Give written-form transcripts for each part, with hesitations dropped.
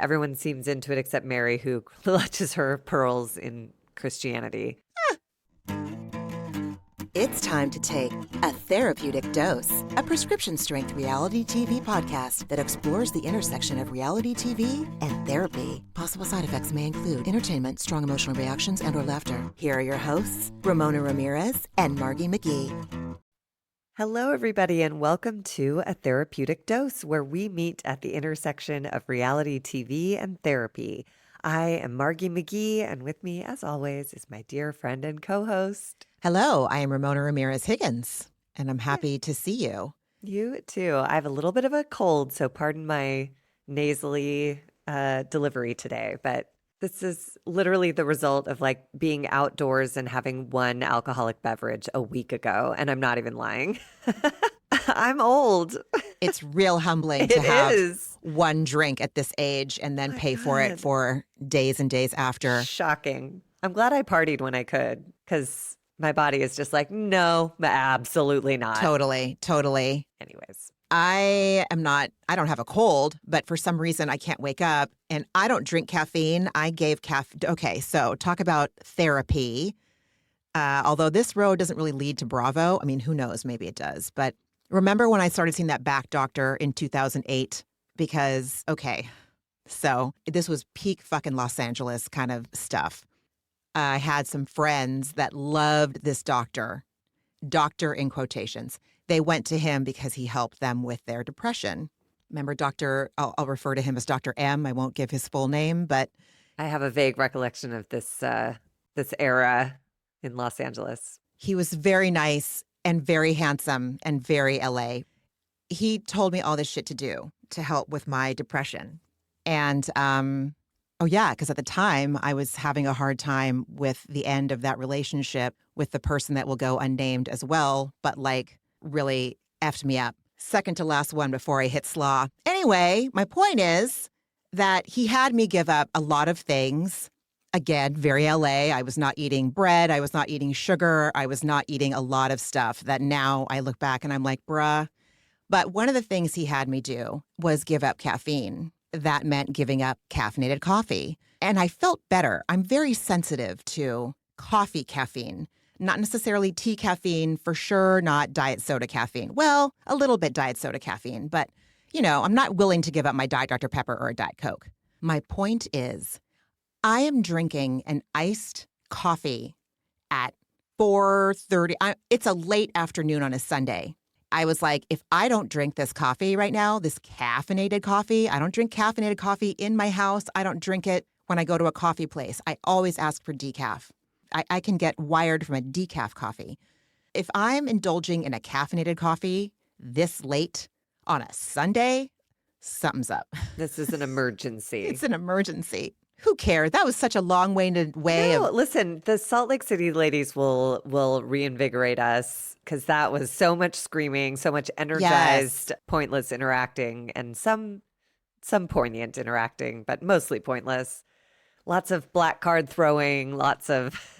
Everyone seems into it except Mary, who clutches her pearls in Christianity. It's time to take A Therapeutic Dose, a prescription-strength reality TV podcast that explores the intersection of reality TV and therapy. Possible side effects may include entertainment, strong emotional reactions, and/or laughter. Here are your hosts, Ramona Ramirez and Margie McGee. Hello, everybody, and welcome to A Therapeutic Dose, where we meet at the intersection of reality TV and therapy. I am Margie McGee, and with me, as always, is my dear friend and co-host. Hello, I am Ramona Ramirez Higgins, and I'm happy to see you. You too. I have a little bit of a cold, so pardon my nasally delivery today, but this is literally the result of like being outdoors and having one alcoholic beverage a week ago, and I'm not even lying. I'm old. It's real humbling to have one drink at this age and then pay for it for days and days after. Shocking. I'm glad I partied when I could, because my body is just like, no, absolutely not. Totally. Anyways. I don't have a cold, but for some reason I can't wake up and I don't drink caffeine. I gave Okay, so talk about therapy. Although this road doesn't really lead to Bravo. I mean, who knows? Maybe it does. But remember when I started seeing that back doctor in 2008? Because, okay, so this was peak fucking Los Angeles kind of stuff. I had some friends that loved this doctor in quotations. They went to him because he helped them with their depression. Remember I'll refer to him as Dr. M. I won't give his full name, but I have a vague recollection of this era in Los Angeles. He was very nice and very handsome and very LA. He told me all this shit to do to help with my depression. And, because at the time I was having a hard time with the end of that relationship with the person that will go unnamed as well, but like really effed me up. Second to last one before I hit slaw. Anyway, my point is that he had me give up a lot of things. Again, very LA. I was not eating bread. I was not eating sugar. I was not eating a lot of stuff that now I look back and I'm like, bruh. But one of the things he had me do was give up caffeine. That meant giving up caffeinated coffee. And I felt better. I'm very sensitive to coffee caffeine. Not necessarily tea caffeine, for sure not diet soda caffeine. Well, a little bit diet soda caffeine, but, I'm not willing to give up my Diet Dr. Pepper or a Diet Coke. My point is, I am drinking an iced coffee at 4:30. It's a late afternoon on a Sunday. I was like, if I don't drink this coffee right now, this caffeinated coffee, I don't drink caffeinated coffee in my house. I don't drink it when I go to a coffee place. I always ask for decaf. I can get wired from a decaf coffee. If I'm indulging in a caffeinated coffee this late on a Sunday, something's up. This is an emergency. It's an emergency. Who cares? That was such a long-winded way of... Listen, the Salt Lake City ladies will reinvigorate us, because that was so much screaming, so much energized, pointless interacting, and some poignant interacting, but mostly pointless. Lots of black card throwing, lots of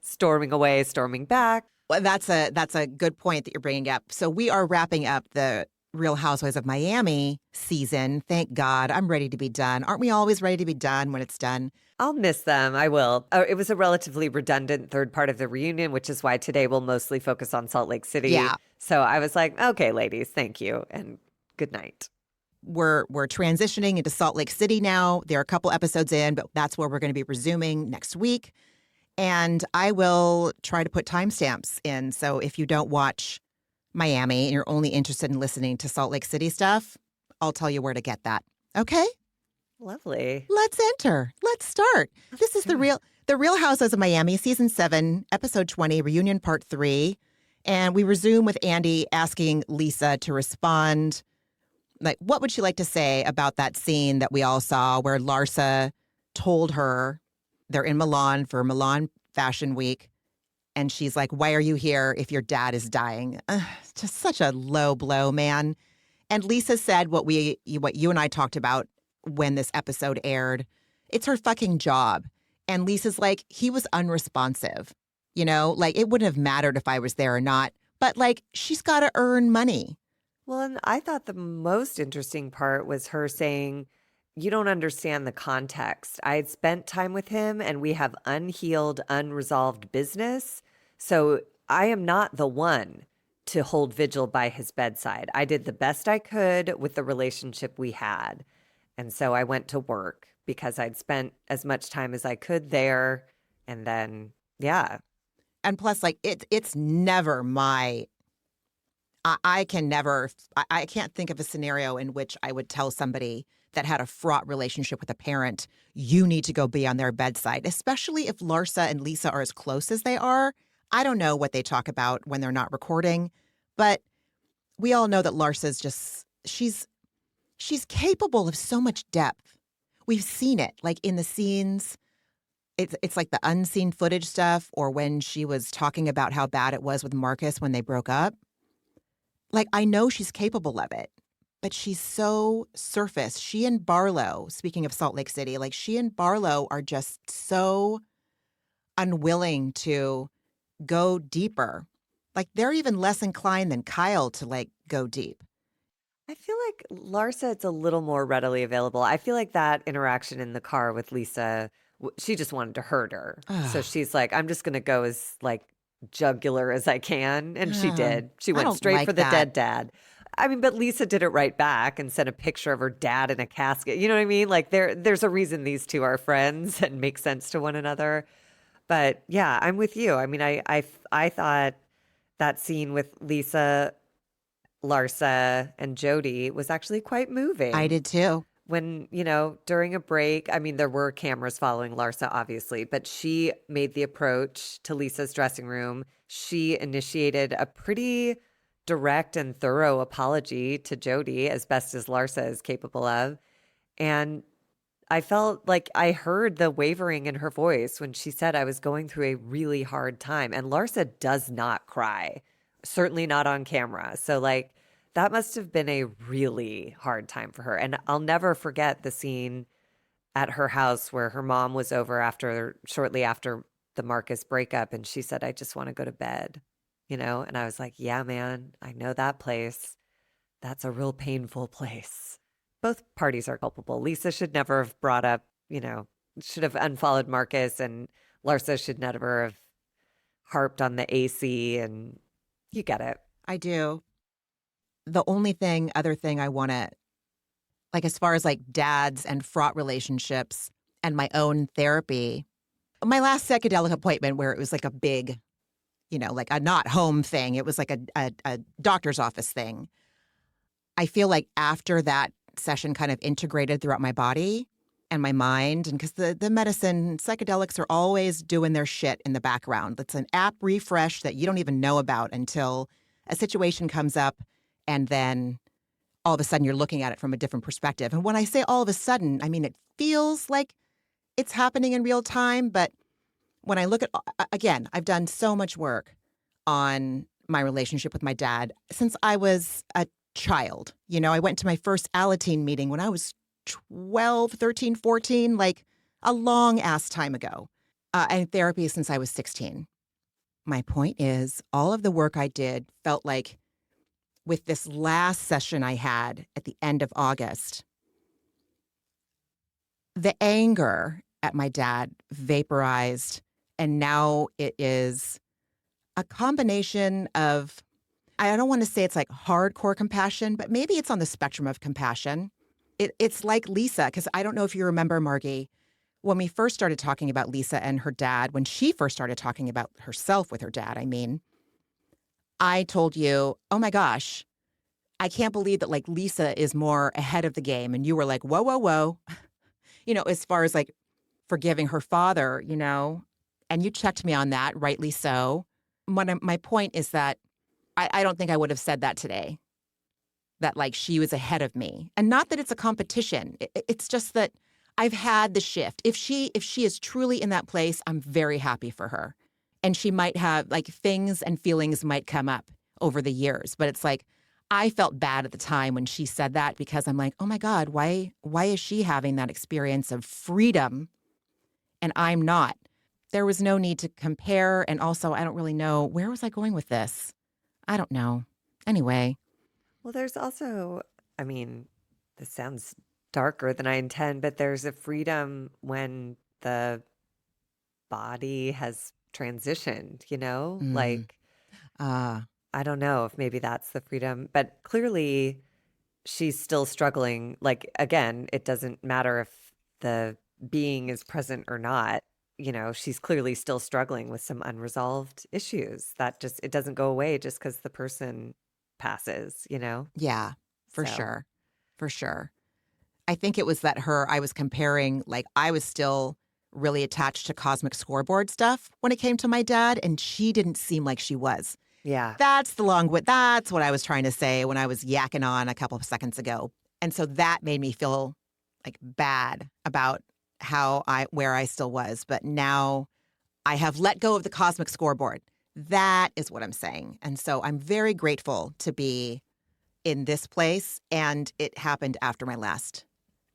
storming away, storming back. Well, that's a good point that you're bringing up. So we are wrapping up the Real Housewives of Miami season. Thank God. I'm ready to be done. Aren't we always ready to be done when it's done? I'll miss them. I will. It was a relatively redundant third part of the reunion, which is why today we'll mostly focus on Salt Lake City. Yeah. So I was like, okay, ladies, thank you, and good night. We're transitioning into Salt Lake City now. There are a couple episodes in, but that's where we're going to be resuming next week. And I will try to put timestamps in. So if you don't watch Miami and you're only interested in listening to Salt Lake City stuff, I'll tell you where to get that. Okay? Lovely. Let's enter. Let's start. This is the Real Housewives of Miami, Season 7, Episode 20, Reunion Part 3. And we resume with Andy asking Lisa to respond. Like, what would she like to say about that scene that we all saw where Larsa told her they're in Milan for Milan Fashion Week. And she's like, why are you here if your dad is dying? Just such a low blow, man. And Lisa said what you and I talked about when this episode aired. It's her fucking job. And Lisa's like, he was unresponsive. Like it wouldn't have mattered if I was there or not. But like, she's got to earn money. Well, and I thought the most interesting part was her saying, you don't understand the context. I had spent time with him and we have unhealed, unresolved business. So I am not the one to hold vigil by his bedside. I did the best I could with the relationship we had. And so I went to work because I'd spent as much time as I could there. And then, yeah. And plus, like, it's never my, I can never, I can't think of a scenario in which I would tell somebody that had a fraught relationship with a parent, you need to go be on their bedside, especially if Larsa and Lisa are as close as they are. I don't know what they talk about when they're not recording, but we all know that Larsa's just, she's capable of so much depth. We've seen it, like in the scenes. It's like the unseen footage stuff, or when she was talking about how bad it was with Marcus when they broke up. Like, I know she's capable of it, but she's so surface. She and Barlow, speaking of Salt Lake City, like she and Barlow are just so unwilling to go deeper. Like, they're even less inclined than Kyle to like go deep. I feel like Larsa, it's a little more readily available. I feel like that interaction in the car with Lisa, she just wanted to hurt her. So she's like, I'm just going to go as like jugular as I can. And she did. She I went don't straight like for the that. dead dad. I mean, but Lisa did it right back and sent a picture of her dad in a casket. You know what I mean? Like there's a reason these two are friends and make sense to one another. But yeah, I'm with you. I mean, I thought that scene with Lisa, Larsa, and Jodi was actually quite moving. I did too. When, during a break, I mean, there were cameras following Larsa, obviously, but she made the approach to Lisa's dressing room. She initiated a pretty direct and thorough apology to Jodi, as best as Larsa is capable of. And I felt like I heard the wavering in her voice when she said I was going through a really hard time. And Larsa does not cry, certainly not on camera. So, like, that must have been a really hard time for her. And I'll never forget the scene at her house where her mom was over shortly after the Marcus breakup. And she said, I just want to go to bed, And I was like, yeah, man, I know that place. That's a real painful place. Both parties are culpable. Lisa should never have brought up, should have unfollowed Marcus, and Larsa should never have harped on the AC, and you get it. I do. The only other thing I want to, like, as far as like dads and fraught relationships and my own therapy, my last psychedelic appointment where it was like a big, like a not home thing. It was like a doctor's office thing. I feel like after that session kind of integrated throughout my body and my mind, and because the medicine, psychedelics are always doing their shit in the background. It's an app refresh that you don't even know about until a situation comes up, and then all of a sudden you're looking at it from a different perspective. And when I say all of a sudden, I mean it feels like it's happening in real time. But when I look at, again, I've done so much work on my relationship with my dad since I was a child. I went to my first Alateen meeting when I was 12, 13, 14, like a long ass time ago, and therapy since I was 16. My point is, all of the work I did felt like with this last session I had at the end of August, the anger at my dad vaporized, and now it is a combination of, I don't want to say it's like hardcore compassion, but maybe it's on the spectrum of compassion. It's like Lisa, because I don't know if you remember, Margie, when we first started talking about Lisa and her dad, when she first started talking about herself with her dad, I told you, oh my gosh, I can't believe that like Lisa is more ahead of the game. And you were like, whoa, whoa, whoa. As far as like forgiving her father, and you checked me on that, rightly so. My point is that I don't think I would have said that today, that like she was ahead of me. And not that it's a competition. It's just that I've had the shift. If she is truly in that place, I'm very happy for her. And she might have like things and feelings might come up over the years. But it's like, I felt bad at the time when she said that, because I'm like, oh my God, why is she having that experience of freedom and I'm not? There was no need to compare. And also, I don't really know, where was I going with this? I don't know. Anyway. Well, there's also, this sounds darker than I intend, but there's a freedom when the body has transitioned, Mm. Like, Uh, I don't know if maybe that's the freedom, but clearly she's still struggling. Like, again, it doesn't matter if the being is present or not. She's clearly still struggling with some unresolved issues that just, it doesn't go away just because the person passes. yeah, for So, sure. For sure. I think it was that I was comparing, like, I was still really attached to cosmic scoreboard stuff when it came to my dad, and she didn't seem like she was. yeah. That's what I was trying to say when I was yakking on a couple of seconds ago. And so that made me feel like bad about where I still was. But now I have let go of the cosmic scoreboard. That is what I'm saying. And so I'm very grateful to be in this place. And it happened after my last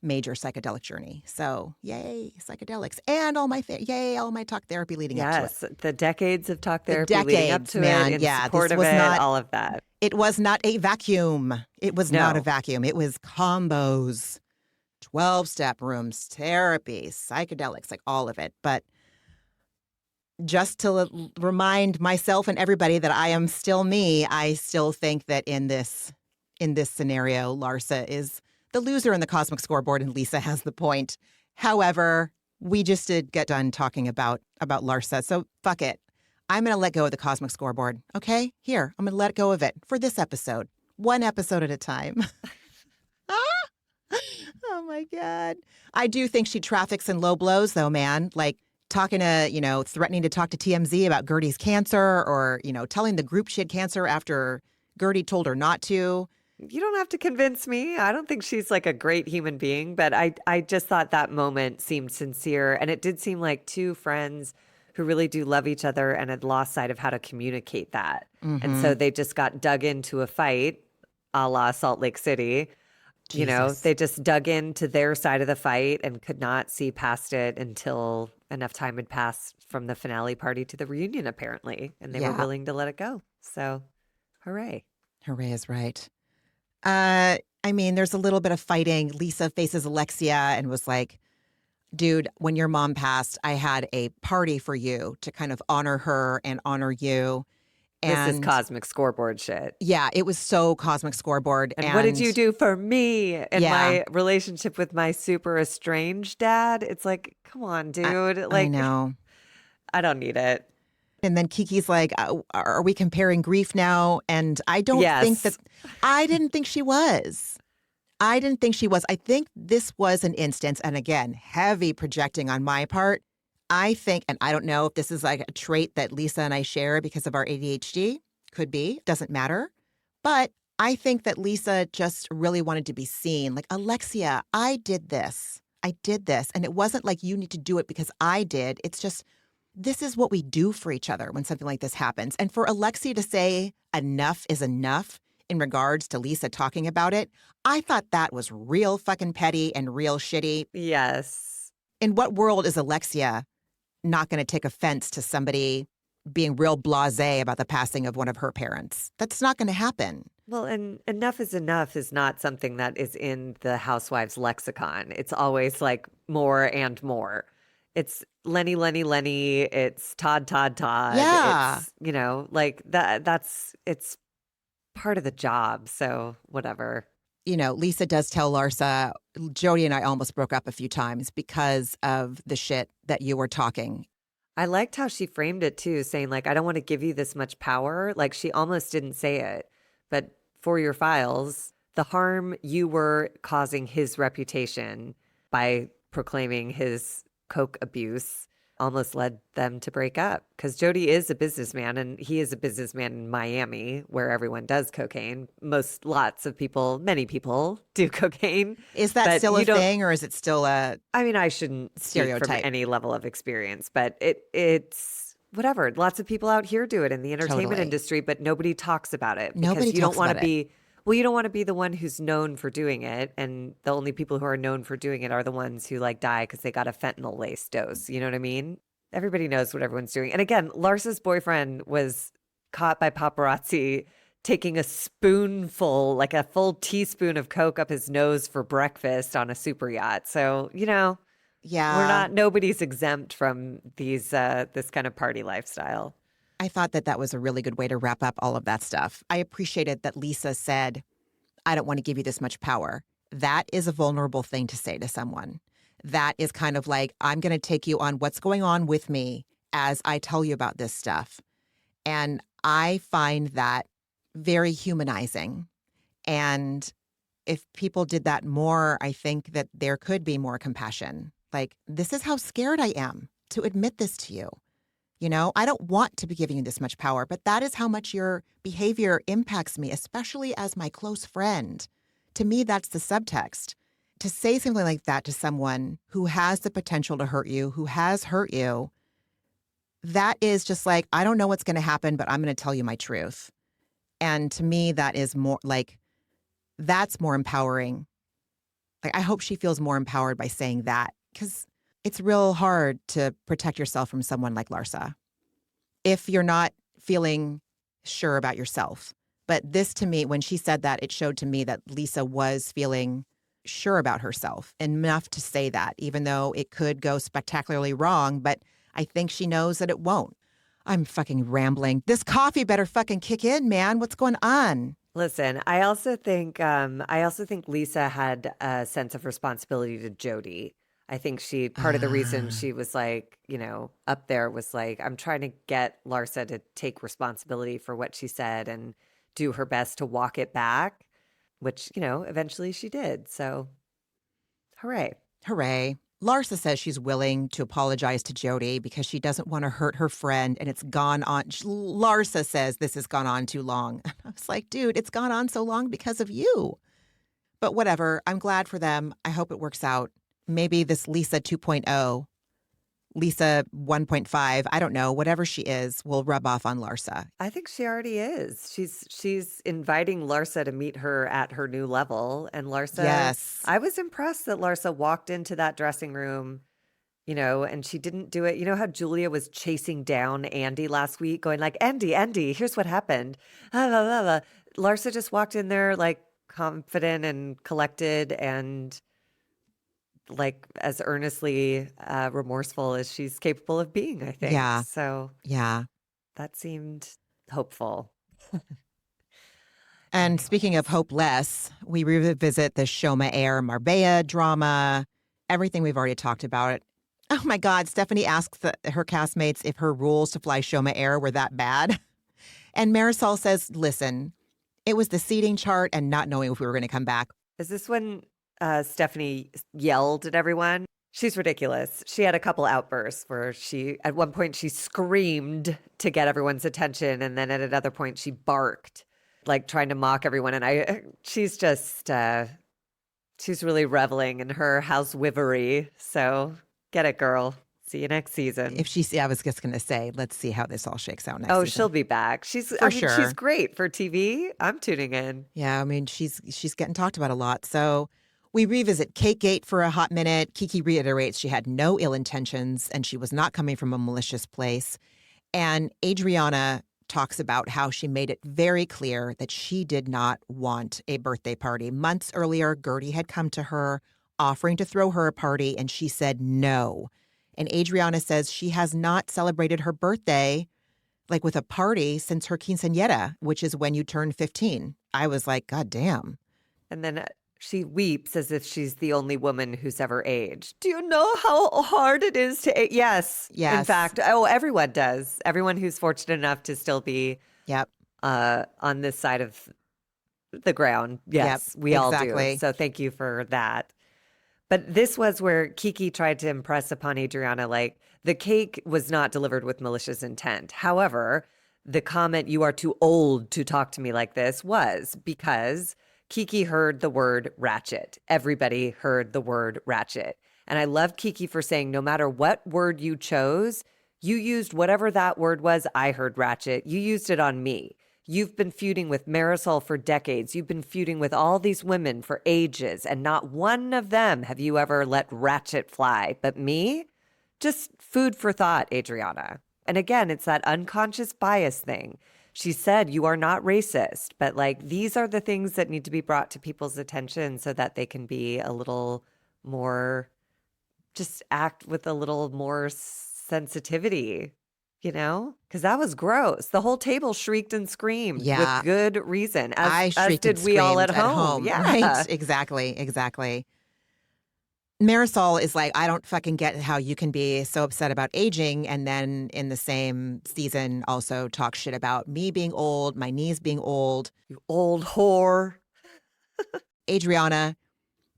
major psychedelic journey. So yay, psychedelics. And yay, all my talk therapy leading up to it. Yes, the decades of talk The therapy leading up decades, to man. it, in Yeah, support this of was it, not, all of that. it was not a vacuum. It was not a No. vacuum. It was combos, 12-step rooms, therapy, psychedelics, like all of it. But just to remind myself and everybody that I am still me, I still think that in this scenario, Larsa is the loser in the cosmic scoreboard and Lisa has the point. However, we just did get done talking about Larsa, so fuck it. I'm going to let go of the cosmic scoreboard, okay? Here, I'm going to let go of it for this episode. One episode at a time. Oh, my God. I do think she traffics in low blows, though, man. Like threatening to talk to TMZ about Gertie's cancer or, telling the group she had cancer after Gertie told her not to. You don't have to convince me. I don't think she's like a great human being, but I just thought that moment seemed sincere. And it did seem like two friends who really do love each other and had lost sight of how to communicate that. And so they just got dug into a fight a la Salt Lake City. Jesus. They just dug into their side of the fight and could not see past it until enough time had passed from the finale party to the reunion, apparently. And they were willing to let it go. So, hooray. Hooray is right. I mean, there's a little bit of fighting. Lisa faces Alexia and was like, dude, when your mom passed, I had a party for you to kind of honor her and honor you. And this is cosmic scoreboard shit. Yeah, it was so cosmic scoreboard. And what did you do for me in my relationship with my super estranged dad? It's like, come on, dude. I know. I don't need it. And then Kiki's like, are we comparing grief now? And I don't think that, I didn't think she was. I think this was an instance, and again, heavy projecting on my part. I think, and I don't know if this is like a trait that Lisa and I share because of our ADHD. Could be, doesn't matter. But I think that Lisa just really wanted to be seen. Like, Alexia, I did this. And it wasn't like you need to do it because I did. It's just, this is what we do for each other when something like this happens. And for Alexia to say enough is enough in regards to Lisa talking about it, I thought that was real fucking petty and real shitty. Yes. In what world is Alexia not going to take offense to somebody being real blasé about the passing of one of her parents? That's not going to happen. Well, and enough is not something that is in the housewives lexicon. It's always like more and more. It's Lenny, it's Todd. Yeah. It's, like it's part of the job. So whatever. Lisa does tell Larsa, Jodi and I almost broke up a few times because of the shit that you were talking. I liked how she framed it too, saying like, I don't want to give you this much power. Like, she almost didn't say it, but for your files, the harm you were causing his reputation by proclaiming his coke abuse almost led them to break up, because Jodi is a businessman and he is a businessman in Miami where everyone does cocaine. Many people do cocaine. Is that still a thing, or is it still a I mean, I shouldn't stereotype from any level of experience, but it's whatever. Lots of people out here do it in the entertainment industry, but nobody talks about it because you don't want to be you don't want to be the one who's known for doing it. And the only people who are known for doing it are the ones who like die because they got a fentanyl laced dose. You know what I mean? Everybody knows what everyone's doing. And again, Larsa's boyfriend was caught by paparazzi taking a spoonful, like a full teaspoon of Coke up his nose for breakfast on a super yacht. So, Yeah. nobody's exempt from this kind of party lifestyle. I thought that was a really good way to wrap up all of that stuff. I appreciated that Lisa said, I don't want to give you this much power. That is a vulnerable thing to say to someone. That is kind of like, I'm going to take you on what's going on with me as I tell you about this stuff. And I find that very humanizing. And if people did that more, I think that there could be more compassion. Like, this is how scared I am to admit this to you. I don't want to be giving you this much power, but that is how much your behavior impacts me, especially as my close friend. To me, that's the subtext. To say something like that to someone who has the potential to hurt you, who has hurt you, that is just like, I don't know what's going to happen, but I'm going to tell you my truth. And to me, that is more like, that's more empowering. Like, I hope she feels more empowered by saying that, because it's real hard to protect yourself from someone like Larsa if you're not feeling sure about yourself. But this, to me, when she said that, it showed to me that Lisa was feeling sure about herself enough to say that, even though it could go spectacularly wrong. But I think she knows that it won't. I'm fucking rambling. This coffee better fucking kick in, man. What's going on? Listen, I also think Lisa had a sense of responsibility to Jodi. I think part of the reason she was like, up there was like, I'm trying to get Larsa to take responsibility for what she said and do her best to walk it back, which, eventually she did. So, hooray. Hooray. Larsa says she's willing to apologize to Jodi because she doesn't want to hurt her friend, and it's gone on. Larsa says this has gone on too long. I was like, dude, it's gone on so long because of you. But whatever. I'm glad for them. I hope it works out. Maybe this Lisa 2.0, Lisa 1.5, I don't know, whatever she is, will rub off on Larsa. I think she already is. She's inviting Larsa to meet her at her new level. And Larsa, yes. I was impressed that Larsa walked into that dressing room, and she didn't do it. You know how Julia was chasing down Andy last week, going like, Andy, here's what happened. Larsa just walked in there like confident and collected and like as earnestly remorseful as she's capable of being, I think. Yeah. So yeah, that seemed hopeful. And speaking of hopeless, we revisit the Shoma Air Marbella drama, everything we've already talked about. Oh my God, Stephanie asks her castmates if her rules to fly Shoma Air were that bad. And Marysol says, listen, it was the seating chart and not knowing if we were going to come back. Is this when Stephanie yelled at everyone? She's ridiculous. She had a couple outbursts where at one point she screamed to get everyone's attention. And then at another point she barked, like trying to mock everyone. And she's just, she's really reveling in her housewivery. So get it, girl. See you next season. I was just going to say, let's see how this all shakes out next season. She'll be back. She's great for TV. I'm tuning in. Yeah, I mean, she's getting talked about a lot. So we revisit Cakegate for a hot minute. Kiki reiterates she had no ill intentions and she was not coming from a malicious place. And Adriana talks about how she made it very clear that she did not want a birthday party. Months earlier, Gertie had come to her offering to throw her a party, and she said no. And Adriana says she has not celebrated her birthday like with a party since her quinceañera, which is when you turn 15. I was like, God damn. And then she weeps as if she's the only woman who's ever aged. Do you know how hard it is to age? Yes. In fact, everyone does. Everyone who's fortunate enough to still be on this side of the ground. Yes, we all do. So thank you for that. But this was where Kiki tried to impress upon Adriana, like, the cake was not delivered with malicious intent. However, the comment, you are too old to talk to me like this, was because Kiki heard the word ratchet. Everybody heard the word ratchet. And I love Kiki for saying, no matter what word you chose, you used whatever that word was. I heard ratchet. You used it on me. You've been feuding with Marysol for decades. You've been feuding with all these women for ages, and not one of them have you ever let ratchet fly. But me? Just food for thought, Adriana. And again, it's that unconscious bias thing. she said, you are not racist, but like these are the things that need to be brought to people's attention so that they can be a little more, just act with a little more sensitivity, you know? Because that was gross. The whole table shrieked and screamed Yeah. with good reason, I as shrieked did and we all screamed at home. Yeah. Right? Exactly. Marysol is like, I don't fucking get how you can be so upset about aging and then in the same season also talk shit about me being old, my knees being old. You old whore. Adriana,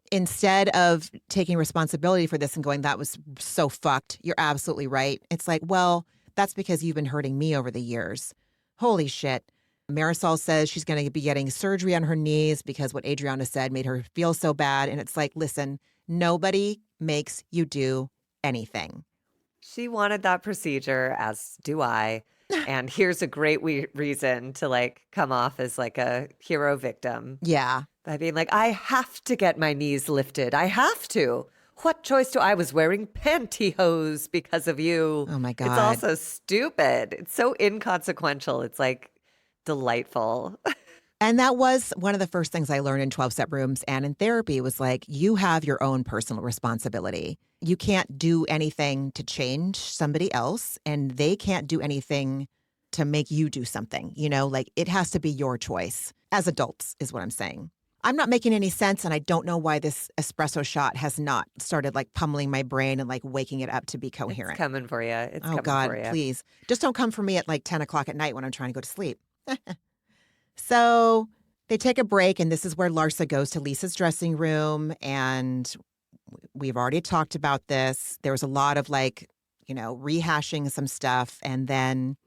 instead of taking responsibility for this and going, that was so fucked, you're absolutely right. It's like, well, that's because you've been hurting me over the years. Holy shit. Marysol says she's going to be getting surgery on her knees because what Adriana said made her feel so bad. And it's like, listen, nobody makes you do anything. She wanted that procedure, as do I. And here's a great reason to like come off as like a hero victim. Yeah. By being like, I have to get my knees lifted. I have to. What choice do I was wearing pantyhose because of you? Oh my God. It's also stupid. It's so inconsequential. It's like delightful. And that was one of the first things I learned in 12-step rooms and in therapy was like, you have your own personal responsibility. You can't do anything to change somebody else, and they can't do anything to make you do something. You know, like it has to be your choice as adults is what I'm saying. I'm not making any sense, and I don't know why this espresso shot has not started like pummeling my brain and like waking it up to be coherent. It's coming for you. It's oh coming God, for you. Please. Just don't come for me at like 10 o'clock at night when I'm trying to go to sleep. So they take a break, and this is where Larsa goes to Lisa's dressing room. And we've already talked about this. There was a lot of like, you know, rehashing some stuff. And then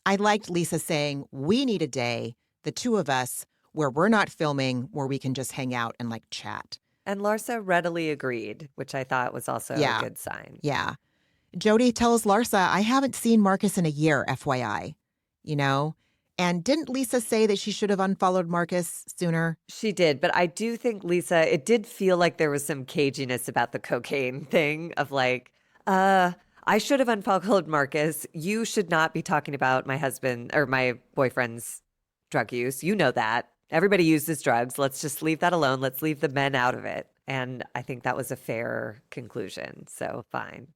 I liked Lisa saying, we need a day, the two of us, where we're not filming, where we can just hang out and like chat. And Larsa readily agreed, which I thought was also a good sign. Yeah. Jodi tells Larsa, I haven't seen Marcus in a year, FYI, you know? And didn't Lisa say that she should have unfollowed Marcus sooner? She did, but I do think, Lisa, it did feel like there was some caginess about the cocaine thing of like, I should have unfollowed Marcus. You should not be talking about my husband or my boyfriend's drug use. You know that. Everybody uses drugs. Let's just leave that alone. Let's leave the men out of it. And I think that was a fair conclusion. So fine.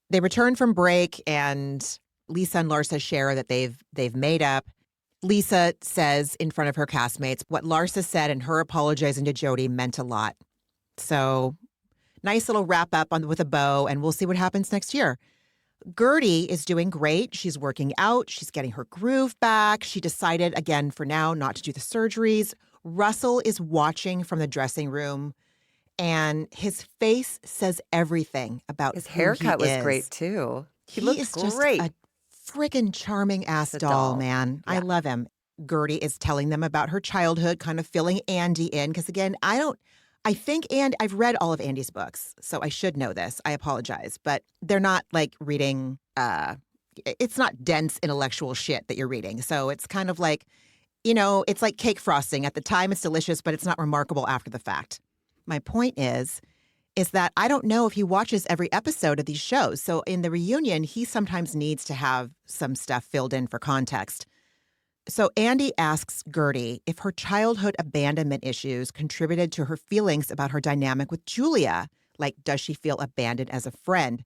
They return from break, and Lisa and Larsa share that they've made up. Lisa says in front of her castmates what Larsa said, and her apologizing to Jodi meant a lot. So nice little wrap up with a bow, and we'll see what happens next year. Gertie is doing great. She's working out. She's getting her groove back. She decided, again, for now, not to do the surgeries. Russell is watching from the dressing room, and his face says everything about his who haircut he was is. great, too. He He looked is great. Just a freaking charming ass The doll, doll. man. Yeah. I love him. Gertie is telling them about her childhood, kind of filling Andy in. Because again, I think I've read all of Andy's books, so I should know this. I apologize. But they're not like reading, it's not dense intellectual shit that you're reading. So it's kind of like, you know, it's like cake frosting. At the time, it's delicious, but it's not remarkable after the fact. My point is that I don't know if he watches every episode of these shows. So in the reunion, he sometimes needs to have some stuff filled in for context. So Andy asks Gertie if her childhood abandonment issues contributed to her feelings about her dynamic with Julia. Like, does she feel abandoned as a friend?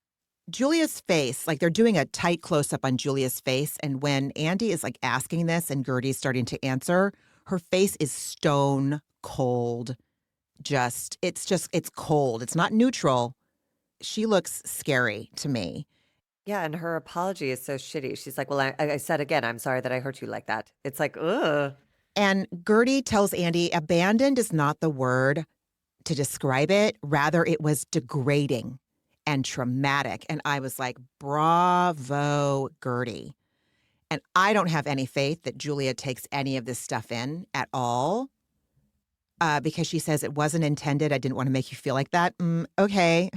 Julia's face, like they're doing a tight close-up on Julia's face. And when Andy is like asking this and Gertie's starting to answer, her face is stone cold. It's cold. It's not neutral. She looks scary to me. Yeah, and her apology is so shitty. She's like, well, I said again, I'm sorry that I hurt you like that. It's like, ugh. And Gertie tells Andy, abandoned is not the word to describe it. Rather, it was degrading and traumatic. And I was like, bravo, Gertie. And I don't have any faith that Julia takes any of this stuff in at all. Because she says it wasn't intended. I didn't want to make you feel like that. Okay.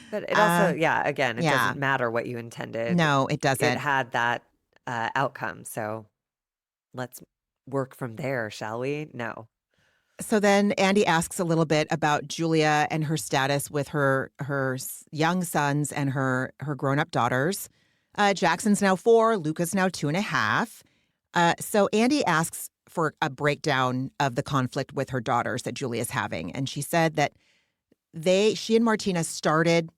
But it also, again, it doesn't matter what you intended. No, it doesn't. It had that outcome. So let's work from there, shall we? No. So then Andy asks a little bit about Julia and her status with her young sons and her grown-up daughters. Jackson's now 4, Luca's now 2.5. So Andy asks for a breakdown of the conflict with her daughters that Julia's having. And she said that she and Martina started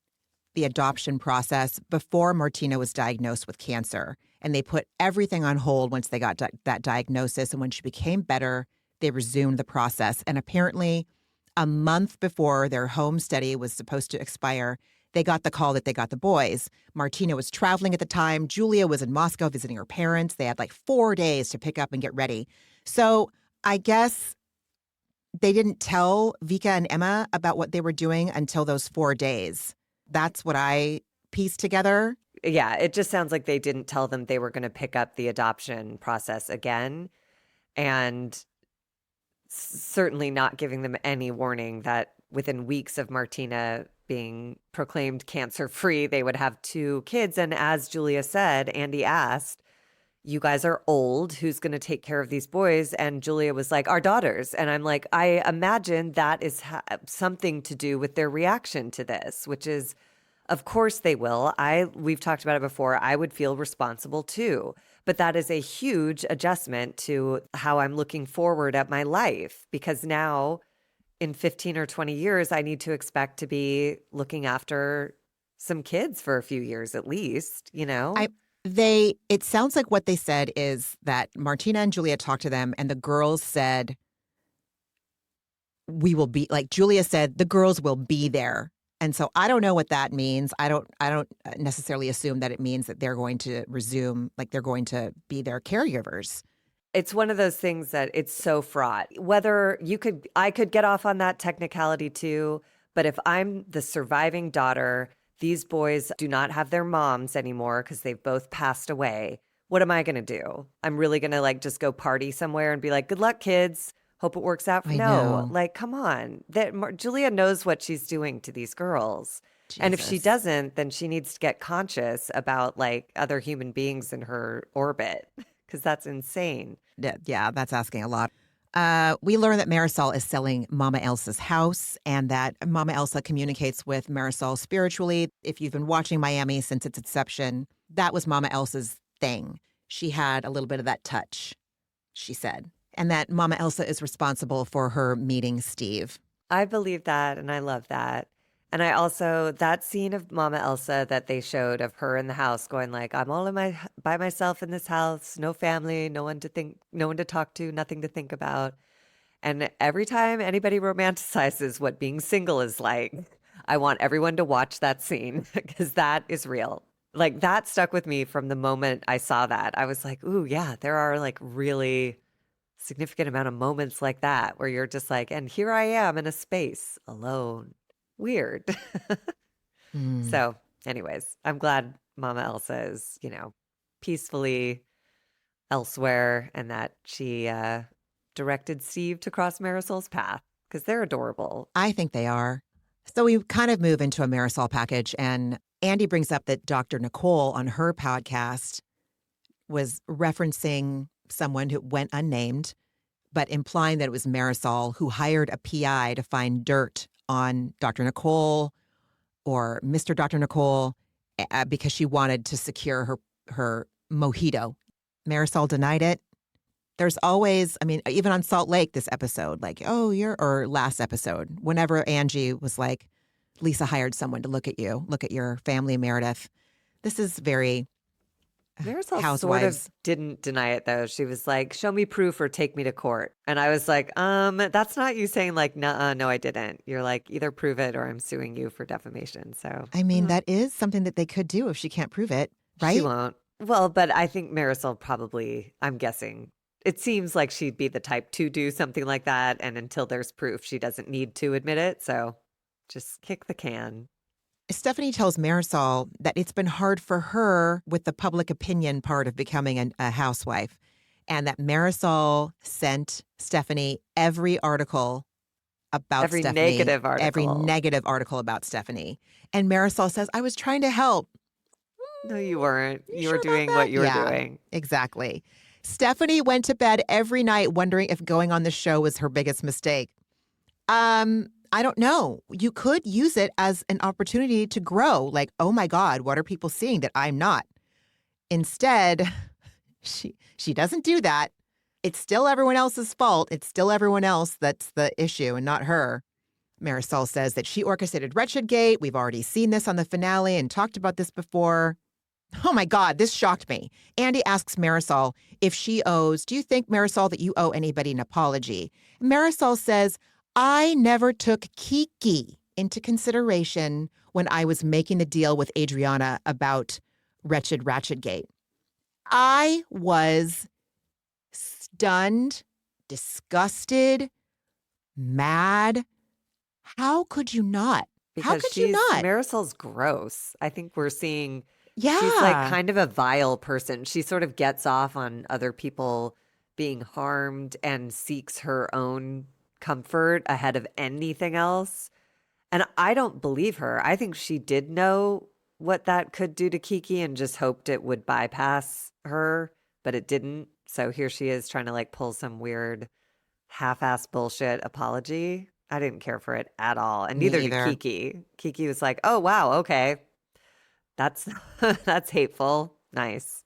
the adoption process before Martina was diagnosed with cancer. And they put everything on hold once they got that diagnosis. And when she became better, they resumed the process. And apparently, a month before their home study was supposed to expire, they got the call that they got the boys. Martina was traveling at the time. Julia was in Moscow visiting her parents. They had like 4 days to pick up and get ready. So I guess they didn't tell Vika and Emma about what they were doing until those 4 days. That's what I pieced together. Yeah, it just sounds like they didn't tell them they were going to pick up the adoption process again. And certainly not giving them any warning that within weeks of Martina being proclaimed cancer-free, they would have 2 kids. And as Julia said, Andy asked, you guys are old. Who's going to take care of these boys? And Julia was like, our daughters. And I'm like, I imagine that is something to do with their reaction to this, which is, of course they will. We've talked about it before. I would feel responsible too. But that is a huge adjustment to how I'm looking forward at my life, because now in 15 or 20 years, I need to expect to be looking after some kids for a few years at least, you know? It sounds like what they said is that Martina and Julia talked to them and the girls said, we will be, like Julia said, the girls will be there. And so I don't know what that means. I don't necessarily assume that it means that they're going to resume, like they're going to be their caregivers. It's one of those things that it's so fraught. Whether I could get off on that technicality too, but if I'm the surviving daughter, these boys do not have their moms anymore because they've both passed away. What am I going to do? I'm really going to like just go party somewhere and be like, good luck, kids. Hope it works out. No, like, come on. Julia knows what she's doing to these girls. Jesus. And if she doesn't, then she needs to get conscious about like other human beings in her orbit, because that's insane. Yeah, that's asking a lot. We learned that Marysol is selling Mama Elsa's house and that Mama Elsa communicates with Marysol spiritually. If you've been watching Miami since its inception, that was Mama Elsa's thing. She had a little bit of that touch, she said. And that Mama Elsa is responsible for her meeting Steve. I believe that, and I love that. And I also, that scene of Mama Elsa that they showed of her in the house going like, I'm all by myself in this house, no family, no one to talk to, nothing to think about. And every time anybody romanticizes what being single is like, I want everyone to watch that scene because that is real. Like that stuck with me from the moment I saw that. I was like, ooh, yeah, there are like really significant amount of moments like that where you're just like, and here I am in a space alone. Weird. So anyways, I'm glad Mama Elsa is, peacefully elsewhere and that she directed Steve to cross Marysol's path because they're adorable. I think they are. So we kind of move into a Marysol package, and Andy brings up that Dr. Nicole on her podcast was referencing someone who went unnamed, but implying that it was Marysol who hired a PI to find dirt on Dr. Nicole or Mr. Dr. Nicole because she wanted to secure her mojito. Marysol denied it. There's always, even on Salt Lake this episode, like, or last episode, whenever Angie was like, Lisa hired someone to look at your family, Meredith. This is very Marysol Housewives. Sort of didn't deny it though. She was like, show me proof or take me to court. And I was like, that's not you saying like, no, I didn't. You're like, either prove it or I'm suing you for defamation. So that is something that they could do if she can't prove it, right? She won't. Well, but I think Marysol probably, I'm guessing, it seems like she'd be the type to do something like that. And until there's proof, she doesn't need to admit it. So just kick the can. Stephanie tells Marysol that it's been hard for her with the public opinion part of becoming a housewife, and that Marysol sent Stephanie every article about Stephanie. Every negative article about Stephanie. And Marysol says, I was trying to help. No, you weren't. You were doing what you were doing. Exactly. Stephanie went to bed every night wondering if going on the show was her biggest mistake. I don't know. You could use it as an opportunity to grow. Like, oh my God, what are people seeing that I'm not? Instead, She doesn't do that. It's still everyone else's fault. It's still everyone else that's the issue and not her. Marysol says that she orchestrated Wretchedgate. We've already seen this on the finale and talked about this before. Oh my God, this shocked me. Andy asks Marysol if she owes, do you think, Marysol, that you owe anybody an apology? Marysol says, I never took Kiki into consideration when I was making the deal with Adriana about Wretchedgate. I was stunned, disgusted, mad. How could you not? How could you not? Marysol's gross. I think we're seeing Yeah. she's like kind of a vile person. She sort of gets off on other people being harmed and seeks her own comfort ahead of anything else. And I don't believe her. I think she did know what that could do to Kiki and just hoped it would bypass her, but it didn't. So here she is trying to like pull some weird half-ass bullshit apology. I didn't care for it at all. And neither did Kiki. Kiki was like, oh, wow, okay. That's hateful. Nice.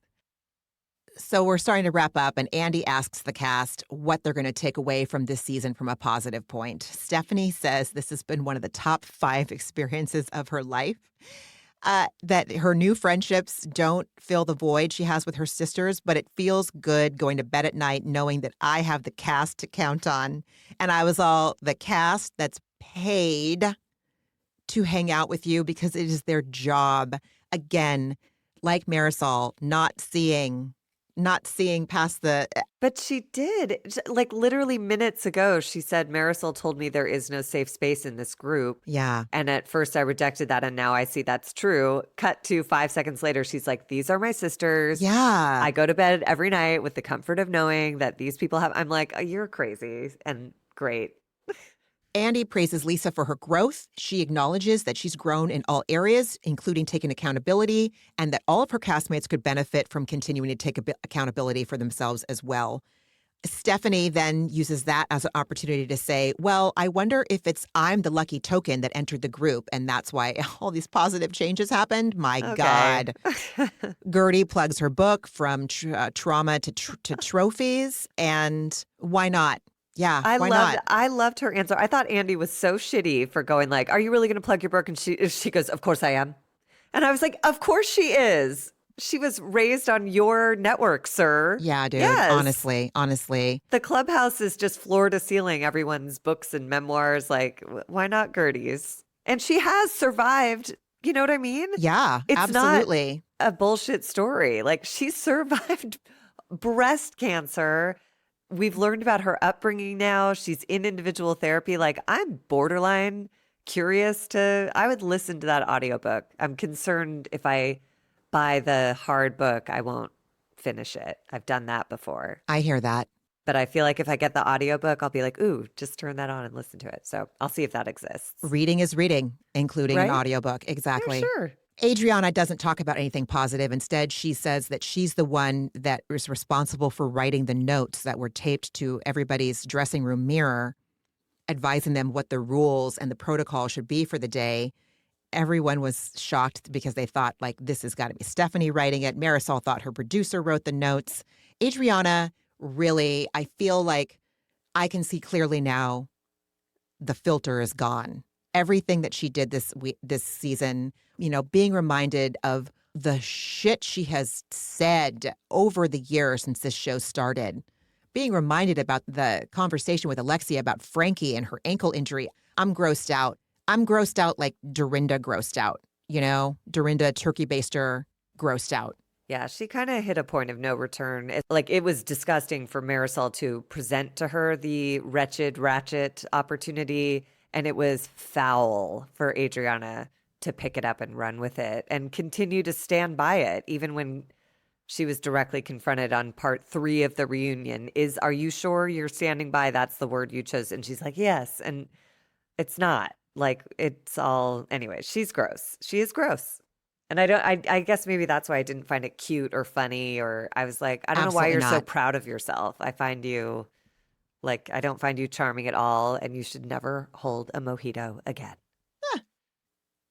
So we're starting to wrap up, and Andy asks the cast what they're going to take away from this season from a positive point. Stephanie says this has been one of the top 5 experiences of her life, that her new friendships don't fill the void she has with her sisters, but it feels good going to bed at night knowing that I have the cast to count on. And I was all, the cast that's paid to hang out with you because it is their job. Again, like Marysol, not seeing past the... But she did. Like literally minutes ago, she said, Marysol told me there is no safe space in this group. Yeah. And at first I rejected that, and now I see that's true. Cut to 5 seconds later, she's like, these are my sisters. Yeah. I go to bed every night with the comfort of knowing that these people have... I'm like, oh, you're crazy. And great. Andy praises Lisa for her growth. She acknowledges that she's grown in all areas, including taking accountability, and that all of her castmates could benefit from continuing to take accountability for themselves as well. Stephanie then uses that as an opportunity to say, well, I wonder if I'm the lucky token that entered the group, and that's why all these positive changes happened. My God. Gertie plugs her book, From Trauma to Trophies, and why not? Yeah, why not? I loved her answer. I thought Andy was so shitty for going like, are you really going to plug your book? And she goes, of course I am. And I was like, of course she is. She was raised on your network, sir. Yeah, dude. Yes. Honestly. The clubhouse is just floor to ceiling, everyone's books and memoirs. Like, why not Gertie's? And she has survived. You know what I mean? Yeah, it's absolutely. Not a bullshit story. Like, she survived breast cancer. We've learned about her upbringing now. She's in individual therapy. Like, I'm borderline curious I would listen to that audiobook. I'm concerned if I buy the hard book, I won't finish it. I've done that before. I hear that. But I feel like if I get the audiobook, I'll be like, ooh, just turn that on and listen to it. So I'll see if that exists. Reading is reading, including an audiobook. Exactly. Yeah, sure. Adriana doesn't talk about anything positive. Instead, she says that she's the one that was responsible for writing the notes that were taped to everybody's dressing room mirror, advising them what the rules and the protocol should be for the day. Everyone was shocked because they thought, like, this has got to be Stephanie writing it. Marysol thought her producer wrote the notes. Adriana, really, I feel like I can see clearly now the filter is gone. Everything that she did this season, being reminded of the shit she has said over the years since this show started, being reminded about the conversation with Alexia about Frankie and her ankle injury. I'm grossed out. I'm grossed out like Dorinda grossed out, Dorinda turkey baster grossed out. Yeah, she kind of hit a point of no return. It was disgusting for Marysol to present to her the wretched ratchet opportunity. And it was foul for Adriana to pick it up and run with it and continue to stand by it, even when she was directly confronted on part 3 of the reunion. Are you sure you're standing by? That's the word you chose. And she's like, yes. And it's not. Like, it's all... Anyway, she's gross. She is gross. And I guess maybe that's why I didn't find it cute or funny, or I was like, I don't know why you're so proud of yourself. I find you... Like, I don't find you charming at all, and you should never hold a mojito again.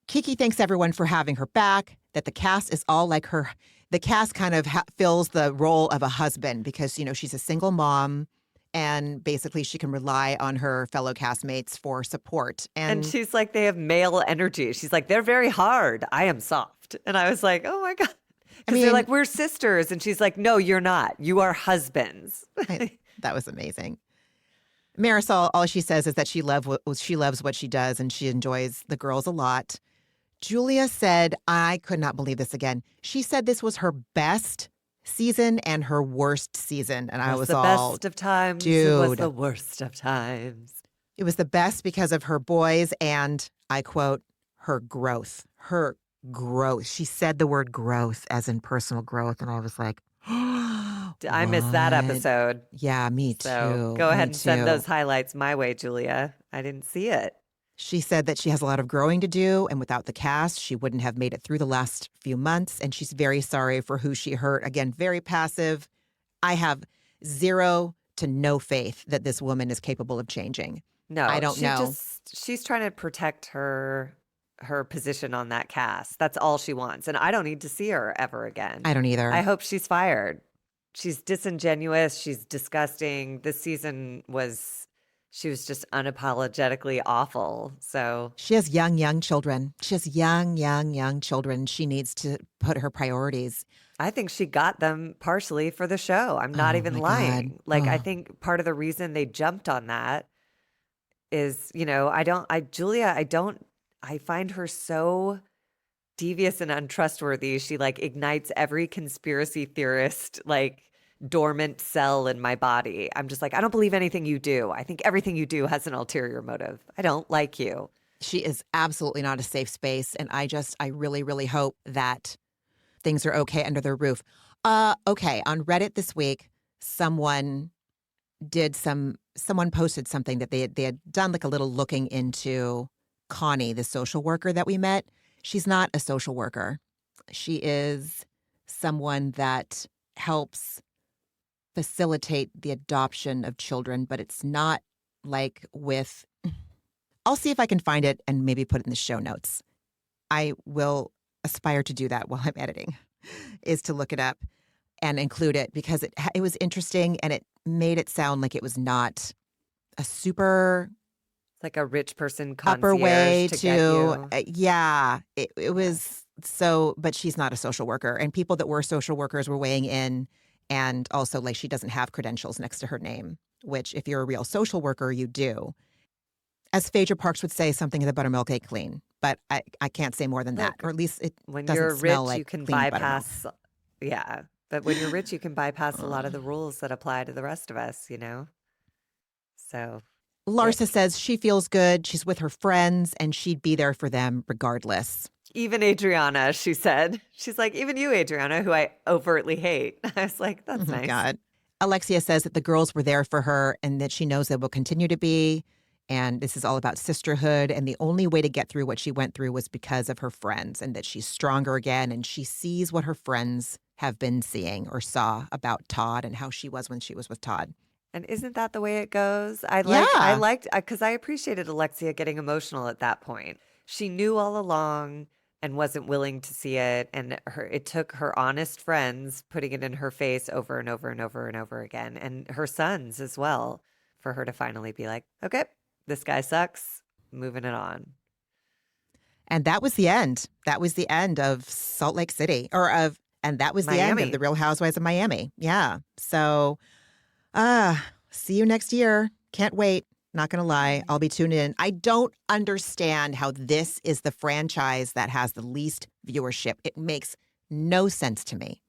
Kiki thanks everyone for having her back. that the cast is all like her. The cast kind of fills the role of a husband because, she's a single mom and basically she can rely on her fellow castmates for support. And she's like, they have male energy. She's like, they're very hard. I am soft. And I was like, oh my God. Because they're like, we're sisters. And she's like, no, you're not. You are husbands. That was amazing. Marysol, all she says is that she loves what she does and she enjoys the girls a lot. Julia said, I could not believe this again. She said this was her best season and her worst season. And I was the all, best of times. Dude. It was the worst of times. It was the best because of her boys and, I quote, her growth. Her growth. She said the word growth as in personal growth. And I was like, I missed that episode. Yeah, me too. So go ahead and send those highlights my way, Julia. I didn't see it. She said that she has a lot of growing to do, and without the cast, she wouldn't have made it through the last few months, and she's very sorry for who she hurt. Again, very passive. I have zero to no faith that this woman is capable of changing. No, I don't know. She's trying to protect her position on that cast. That's all she wants, and I don't need to see her ever again. I don't either. I hope she's fired. She's disingenuous. She's disgusting. This season she was just unapologetically awful. So she has young children. She has young children. She needs to put her priorities. I think she got them partially for the show. I'm not even lying. God. Like, I think part of the reason they jumped on that is, I find her so devious and untrustworthy. She like ignites every conspiracy theorist, like, dormant cell in my body. I'm just like, I don't believe anything you do. I think everything you do has an ulterior motive. I don't like you. She is absolutely not a safe space. And I really, really hope that things are okay under their roof. Okay. On Reddit this week, someone posted something that they had done like a little looking into Connie, the social worker that we met. She's not a social worker. She is someone that helps facilitate the adoption of children, but it's not like I'll see if I can find it and maybe put it in the show notes. I will aspire to do that while I'm editing, is to look it up and include it because it was interesting and it made it sound like it was not a super like a rich person upper way to get you. Yeah, it was so, but she's not a social worker, and people that were social workers were weighing in. And also, like, she doesn't have credentials next to her name, which if you're a real social worker, you do. As Phaedra Parks would say, something in the buttermilk ain't clean. But I can't say more than that. Or at least it when doesn't you're smell rich, like you can clean bypass. buttermilk. Yeah. But when you're rich, you can bypass a lot of the rules that apply to the rest of us, So Larsa says she feels good. She's with her friends and she'd be there for them regardless. Even Adriana, she said. She's like, even you, Adriana, who I overtly hate. I was like, that's nice. God. Alexia says that the girls were there for her and that she knows they will continue to be. And this is all about sisterhood. And the only way to get through what she went through was because of her friends and that she's stronger again. And she sees what her friends have been seeing or saw about Todd and how she was when she was with Todd. And isn't that the way it goes? I liked, because I appreciated Alexia getting emotional at that point. She knew all along and wasn't willing to see it. And it took her honest friends putting it in her face over and over and over and over again. And her sons as well, for her to finally be like, okay, this guy sucks, moving it on. And that was the end. That was the end of Salt Lake City and that was the end of the Real Housewives of Miami. Yeah. So, see you next year. Can't wait. Not going to lie. I'll be tuned in. I don't understand how this is the franchise that has the least viewership. It makes no sense to me.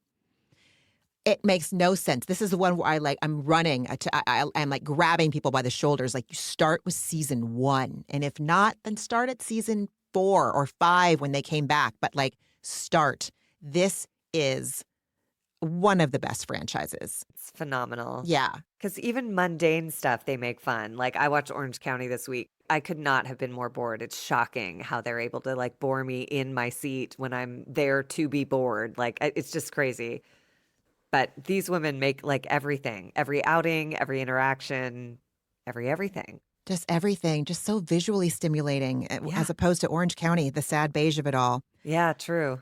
It makes no sense. This is the one where I'm running. I'm like grabbing people by the shoulders. Like, you start with season 1. And if not, then start at season 4 or 5 when they came back. But start. This is one of the best franchises. It's phenomenal. Yeah. Because even mundane stuff they make fun. Like, I watched Orange County this week. I could not have been more bored. It's shocking how they're able to bore me in my seat when I'm there to be bored. It's just crazy. But these women make everything, every outing, every interaction, everything. Just everything. Just so visually stimulating as opposed to Orange County, the sad beige of it all. Yeah, true.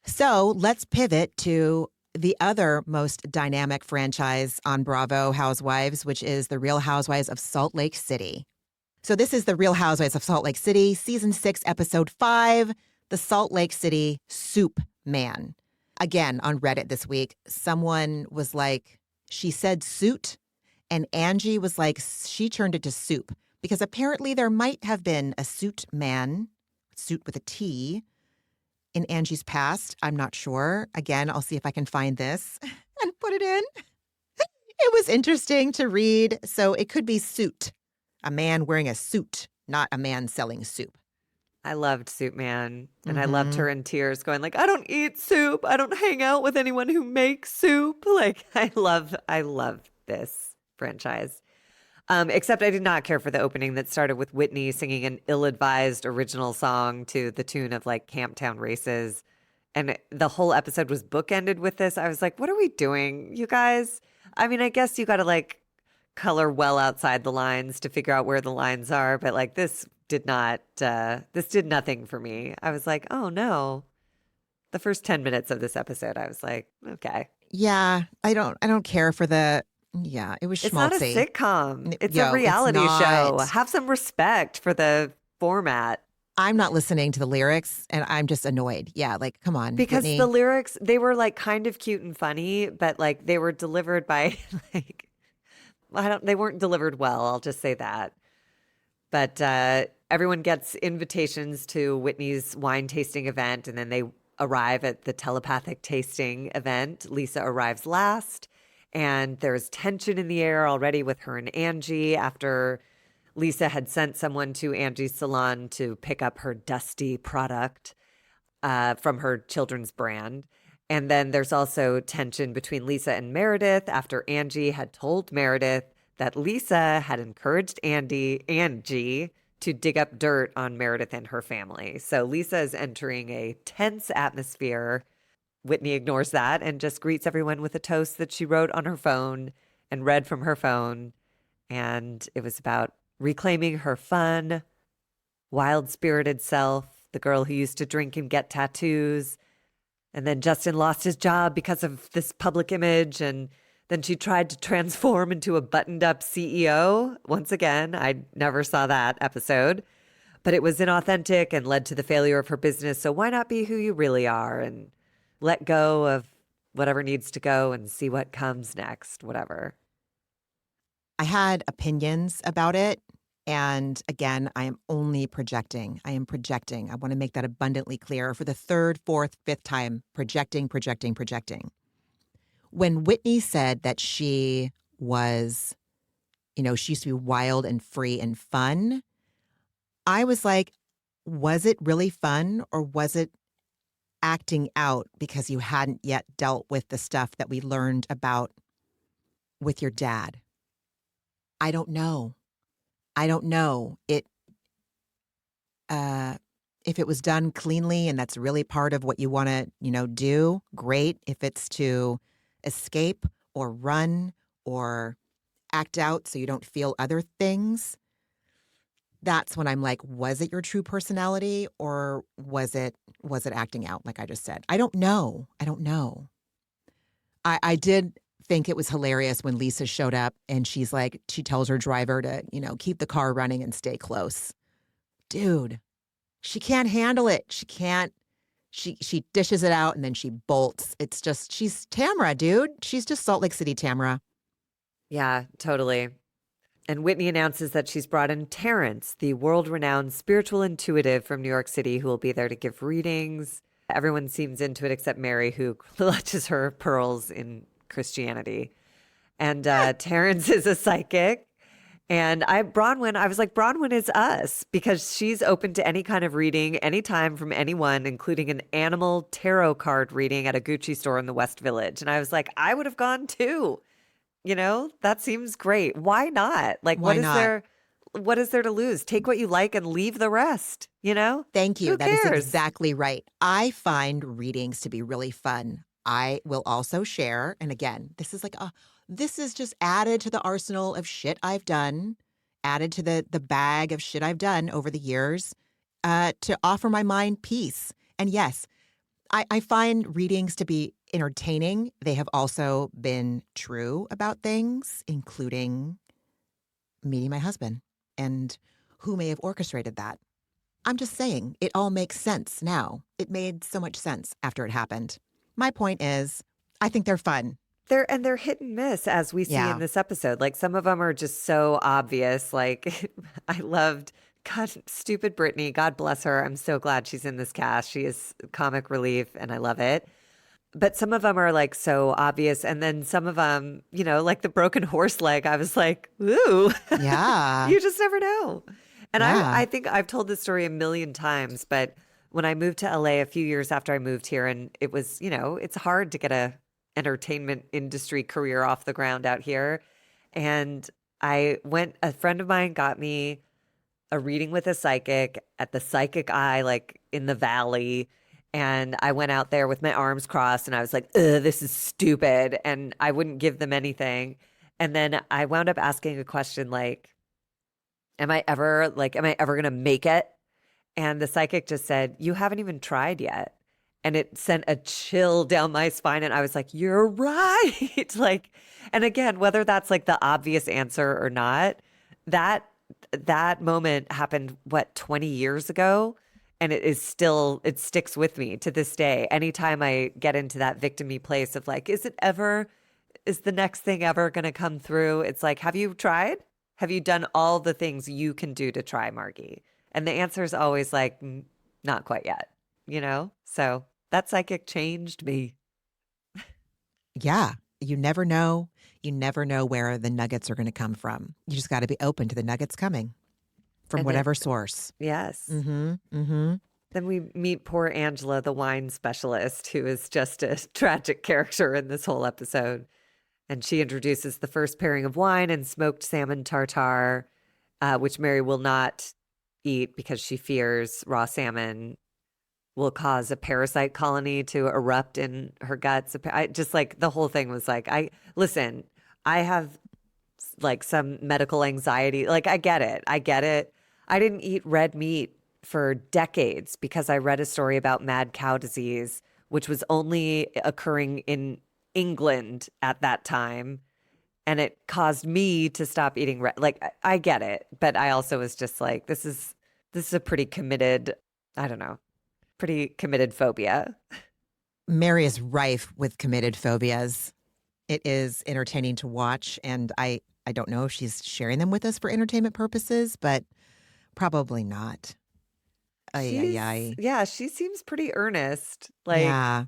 So let's pivot to the other most dynamic franchise on Bravo Housewives, which is the Real Housewives of Salt Lake City. So this is the Real Housewives of Salt Lake City, Season 6, Episode 5, The Salt Lake City Soup Man. Again, on Reddit this week, someone was like, she said suit, and Angie was like, she turned it to soup, because apparently there might have been a suit man, suit with a T, in Angie's past. I'm not sure. Again, I'll see if I can find this and put it in. It was interesting to read. So it could be suit, a man wearing a suit, not a man selling soup. I loved Soup Man, and I loved her in tears going like, I don't eat soup. I don't hang out with anyone who makes soup. Like, I love this franchise. Except I did not care for the opening that started with Whitney singing an ill-advised original song to the tune of like Camptown Races. And the whole episode was bookended with this. I was like, what are we doing, you guys? I mean, I guess you got to like color well outside the lines to figure out where the lines are. But like this did nothing for me. I was like, oh no. The first 10 minutes of this episode, I was like, okay. Yeah, I don't care for the... Yeah, it was schmaltzy. It's not a sitcom. It's a reality show. Have some respect for the format. I'm not listening to the lyrics, and I'm just annoyed. Yeah, like, come on. Because Whitney. the lyrics, they were like kind of cute and funny, but like they were delivered by like, they weren't delivered well. I'll just say that. But everyone gets invitations to Whitney's wine tasting event, and then they arrive at the telepathic tasting event. Lisa arrives last. And there's tension in the air already with her and Angie after Lisa had sent someone to Angie's salon to pick up her dusty product from her children's brand. And then there's also tension between Lisa and Meredith after Angie had told Meredith that Lisa had encouraged Angie to dig up dirt on Meredith and her family. So Lisa is entering a tense atmosphere. Whitney ignores that and just greets everyone with a toast that she wrote on her phone and read from her phone. And it was about reclaiming her fun, wild-spirited self, the girl who used to drink and get tattoos. And then Justin lost his job because of this public image. And then she tried to transform into a buttoned-up CEO. Once again, I never saw that episode. But it was inauthentic and led to the failure of her business. So why not be who you really are and let go of whatever needs to go and see what comes next, whatever. I had opinions about it. And again, I am only projecting. I am projecting. I want to make that abundantly clear for the third, fourth, fifth time. Projecting. When Whitney said that she was, she used to be wild and free and fun, I was like, was it really fun or was it acting out because you hadn't yet dealt with the stuff that we learned about with your dad? I don't know. It, if it was done cleanly and that's really part of what you want to, do, great. If it's to escape or run or act out so you don't feel other things, that's when I'm like, was it your true personality or was it acting out, like I just said? I don't know. I did think it was hilarious when Lisa showed up and she's like, she tells her driver to, keep the car running and stay close. Dude, she can't handle it. She can't. She dishes it out and then she bolts. It's just, she's Tamra, dude. She's just Salt Lake City Tamra. Yeah, totally. And Whitney announces that she's brought in Terrence, the world-renowned spiritual intuitive from New York City, who will be there to give readings. Everyone seems into it except Mary, who clutches her pearls in Christianity. And Terrence is a psychic. And I was like, Bronwyn is us, because she's open to any kind of reading, anytime from anyone, including an animal tarot card reading at a Gucci store in the West Village. And I was like, I would have gone too. That seems great. Why not? Like, Why not? What is there to lose? Take what you like and leave the rest, Thank you. Who That is cares? exactly right. I find readings to be really fun. I will also share, and again, this is just added to the arsenal of shit I've done, added to the bag of shit I've done over the years, to offer my mind peace. And yes, I find readings to be entertaining. They have also been true about things, including meeting my husband and who may have orchestrated that. I'm just saying, it all makes sense now. It made so much sense after it happened. My point is, I think they're fun. They're hit and miss, as we see in Yeah. this episode. Like, some of them are just so obvious. Like, I loved, God, stupid Brittany. God bless her. I'm so glad she's in this cast. She is comic relief, and I love it. But some of them are like so obvious. And then some of them, like the broken horse leg, I was like, ooh, Yeah. you just never know. And Yeah. I think I've told this story a million times, but when I moved to LA a few years after I moved here, and it was, it's hard to get a entertainment industry career off the ground out here. And a friend of mine got me a reading with a psychic at the Psychic Eye, like in the valley. And I went out there with my arms crossed and I was like, ugh, this is stupid. And I wouldn't give them anything. And then I wound up asking a question like, am I ever going to make it? And the psychic just said, you haven't even tried yet. And it sent a chill down my spine. And I was like, you're right. Like, and again, whether that's like the obvious answer or not, that moment happened, 20 years ago? And it sticks with me to this day. Anytime I get into that victim-y place of like, is the next thing ever going to come through? It's like, have you tried? Have you done all the things you can do to try, Margie? And the answer is always like, not quite yet, So that psychic changed me. Yeah. You never know. You never know where the nuggets are going to come from. You just got to be open to the nuggets coming from whatever source. Yes. Mm-hmm. Mm-hmm. Then we meet poor Angela, the wine specialist, who is just a tragic character in this whole episode. And she introduces the first pairing of wine and smoked salmon tartare, which Mary will not eat because she fears raw salmon will cause a parasite colony to erupt in her guts. I just like the whole thing was like, I have like some medical anxiety. Like, I get it. I didn't eat red meat for decades because I read a story about mad cow disease, which was only occurring in England at that time. And it caused me to stop eating red. Like, I get it. But I also was just like, this is a pretty committed, pretty committed phobia. Mary is rife with committed phobias. It is entertaining to watch. And I don't know if she's sharing them with us for entertainment purposes, but probably not. Yeah, she seems pretty earnest. Like, yeah.